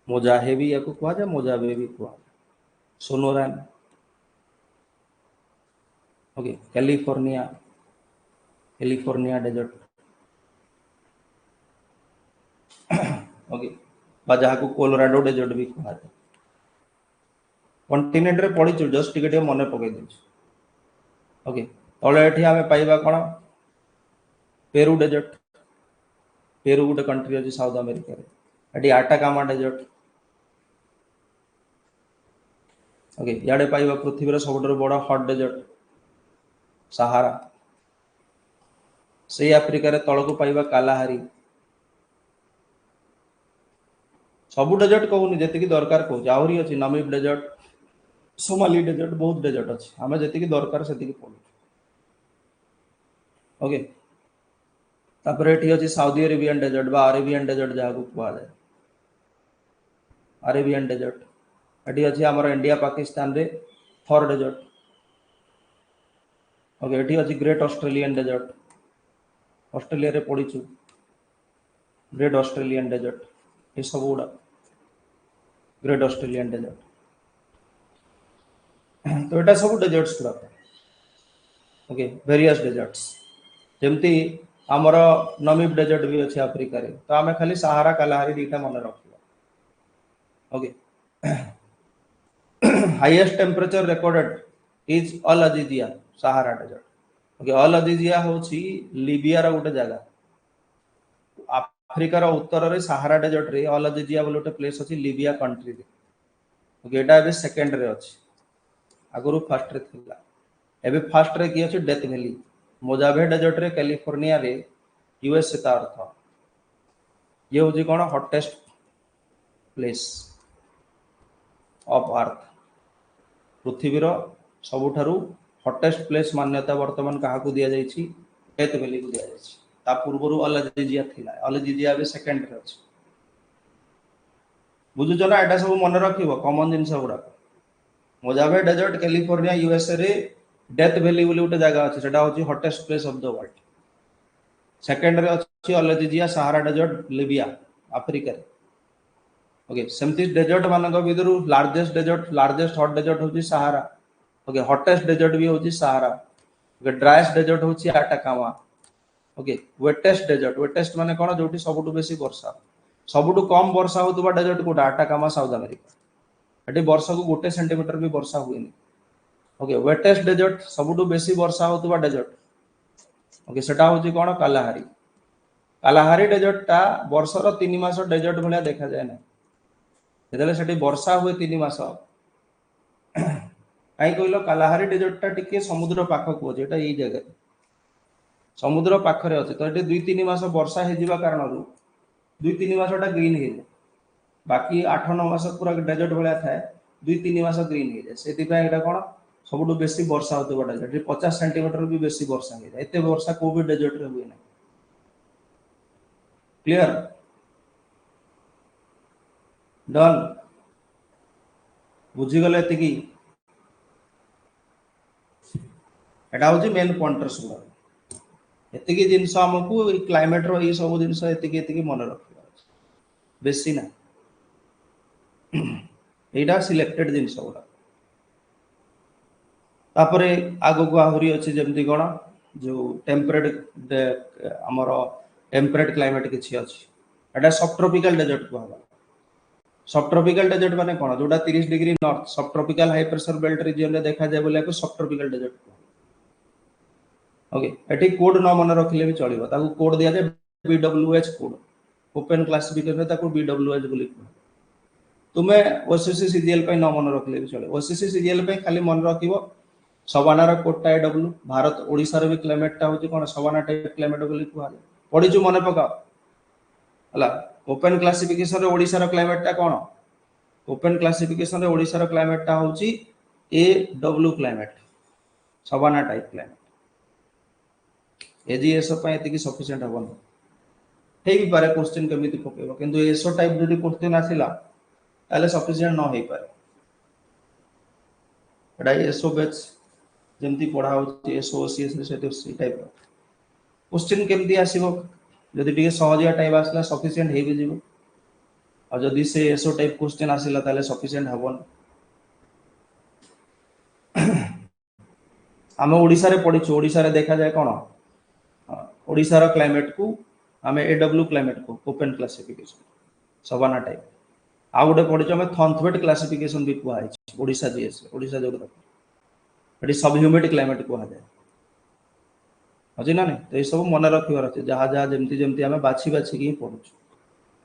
मोजाहे भी या को कहा जाए मोजावे भी कहा Sonoran okay California desert okay बा जहाँ को कोलोराडो डेजर्ट भी कहा जाए कॉन्टिनेंट रे पढ़ी जस्ट टिके मन पकई दे ओके तले एठी हमें पाइबा कोन पेरू डेजर्ट पेरू गोटे कंट्री अछि साउथ अमेरिका रे एठी आटाकामा डेजर्ट ओके याडे पाइबा पृथ्वी रे सबटरो बड़ हॉट डेजर्ट सहारा से अफ्रीका रे तळ को पाइबा कालाहारी सब डेजर्ट कहूनी जति की दरकार कहू आहुरी अछि नमीब डेजर्ट सोमाली डेजर्ट बहुत डेजर्ट अछि हमें जति की दरकार सेति की पडू ओके तापर एठी अछि सऊदी अरेबियन डेजर्ट बा अरेबियन डेजर्ट जहा को कहवा जाय अरेबियन डेजर्ट एठी अछि हमर इंडिया पाकिस्तान रे थॉर डेजर्ट ओके एठी अछि ग्रेट ऑस्ट्रेलियन डेजर्ट ऑस्ट्रेलिया रे पडिछु ग्रेट ऑस्ट्रेलियन डेजर्ट ये सब उडा ग्रेट ऑस्ट्रेलियन डेजर्ट। तो एटा सब डेजर्ट्स गुड़ा ओके वेरियस डेजर्ट्स जमती आमर नमीब डेजर्ट भी अच्छे आफ्रिका रे तो आम खाली सहारा कालाहारी दीटा मन रखा okay highest temperature recorded is Al Azizia Sahara desert okay Al Aziziya होची लिबिया रा गोटे जगह आफ्रिकार उत्तर रे सहारा डेजर्ट रे अल अजीजिया बोले गोटे प्लेस अछि लिबिया कंट्री रे ओके एटा एबे सेकंड रे अछि आगुरु फर्स्ट रे थिला एबे फर्स्ट रे की अछि डेथ वैली मोजावे डेजर्ट रे कैलिफोर्निया रे यूएस का अर्थ ये होची कोन हॉटेस्ट प्लेस ऑफ अर्थ पृथ्वीर सबुठारु हॉटेस्ट प्लेस मान्यता वर्तमान कहा को दिया जायछि डेथ वैली को दिया जायछि ता पूर्वरु अल अजीजिया थिला अल अजीजिया बे सेकंड रे अछि बुझु जना एटा सब मन रखिबो कॉमन जिंस गुडा मोजावे डेजर्ट कैलिफोर्निया यूएसए रे डेथ वैली बोली गोटे जगह अछि सेटा होछि hottest place of the world second रे अछि Al Azizia Sahara desert Libya Africa रे ओके सेमती डेजर्ट मानक विदरु लार्जेस्ट हॉट डेजर्ट होची सहारा ओके हॉटेस्ट डेजर्ट भी होची सहारा ओके ड्राइएस्ट डेजर्ट होची आटाकामा ओके वेटेस्ट माने कोन जोटी सबुटु बेसी वर्षा सबुटु कम वर्षा होतबा डेजर्ट कोटा आटाकामा साउथ अमेरिका एटी वर्ष को 1 सेंटीमीटर भी वर्षा हुएनी ओके वेटेस्ट डेजर्ट सबुटु बेसी वर्षा होतबा डेजर्ट ओके सेटा होची कोन कालाहारी डेजर्ट ता वर्षर 3 मास डेजर्ट भलिया देखा जाय ना जेतले सेठी वर्षा हुए 3 मास काई कहलो कालाहारी डेजर्ट ता टिके समुद्र पाख को जेटा ई जगह समुद्र पाखरे अछि तो एटी 2-3 मास वर्षा हे जिबा कारणरू 2-3 मासटा ग्रीन हे बाकी 8-9 मास पूरा डेजर्ट भलिया थाए 2-3 मास ग्रीन हे जाय सेति पय एटा कोन सबुटु बेसी वर्षा होतो बडा जेटी 50 सेंटीमीटर भी बेसी वर्षा हे एते वर्षा को भी डेजर्ट रे हुए ना क्लियर डन बुझी गले एतिकी एटा होची मेन पॉइंटर्स गुडा एतिकी जिंस हमकु क्लाइमेट रो ई सब जिंस एतिकी मन रखिबा बेसी ना एटा सिलेक्टेड जिंस गुडा तापरे आगो को आहुरी अछि जेमति कोन जो टेम्परेट हमर टेम्परेट क्लाइमेट किछि अछि एटा सब ट्रॉपिकल डेजर्ट को हबा सब ट्रॉपिकल डेजर्ट माने कोन जोटा 30 डिग्री नॉर्थ सब tropical high pressure belt region रे देखा जाय बोले को सब ट्रॉपिकल डेजर्ट ओके एटी कोड न मन रखले भी चलिबो ताको कोड दिया जाय बीडब्ल्यूएच कोड ओपन क्लासिफिकेशन में ताको बीडब्ल्यूएच बोली तुमे ओसीसी सीजीएल पे न मन रखले भी चले ओसीसी सीजीएल पे खाली मन रखिबो सवाना रा code tie W Bharat Odisha रे भी क्लाइमेट ता होची कोन सवाना टाइप क्लाइमेट बोली कुआ पढी जो मने पका हला ओपन क्लासिफिकेशन रे ओडिसा रा क्लाइमेट ता कोन ओपन क्लासिफिकेशन रे ओडिसा रा क्लाइमेट ता होची A W climate savanna type climate एजीएसओ पे एतिकी सफिशिएंट हबन हे भी पारे क्वेश्चन केमिति पकेबो किंतु एसओ टाइप जदी क्वेश्चन आसिला ताले सफिशिएंट न होई पारे एडा एसओ बैच जेमति पढा होची एसओ सीएस सेट सी टाइप क्वेश्चन केमिति आसीबो जदी टिके सहजिया टाइप आसला सफिशिएंट हे भी जीवो और जदी से एसओ टाइप क्वेश्चन आसिला ताले सफिशिएंट हबन हम ओडिसा रे पढी छु ओडिसा रे देखा जाय कोन ओडिसा रो क्लाइमेट को हमें एडब्ल्यू क्लाइमेट को ओपन क्लासिफिकेशन सवाना टाइप आ गोटे पढी छु हमें थॉनथवेट क्लासिफिकेशन भी कुआ है Odisha GS Odisha geography eighty सब ह्यूमिड क्लाइमेट को जाय अछि ना नै तो ए सब मन रखिबार अछि जहा जहा जेमति जेमति हमें बाछि बाछि की पढु छु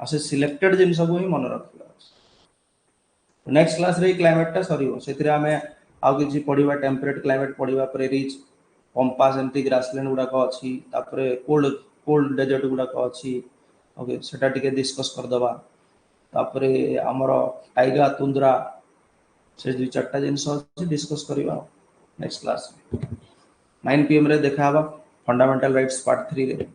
आ से सिलेक्टेड जिन सब ही मन रखिबार अछि नेक्स्ट क्लास रे क्लाइमेट ता सरीबो सेतिरे हमें आ किछि पढिबा टेम्परेट क्लाइमेट पढिबा पर रिच पंपास एमती ग्रासलैंड गुडा को अछि तापरे कोल्ड डेजर्ट गुडा को अछि ओके सेटा टिके डिस्कस कर दबा तापरे हमर टाइगा तुंद्रा से दुई चारटा जिंस अछि डिस्कस करिबा नेक्स्ट क्लास 9 pm रे देखा हबा फंडामेंटल राइट्स पार्ट 3 रे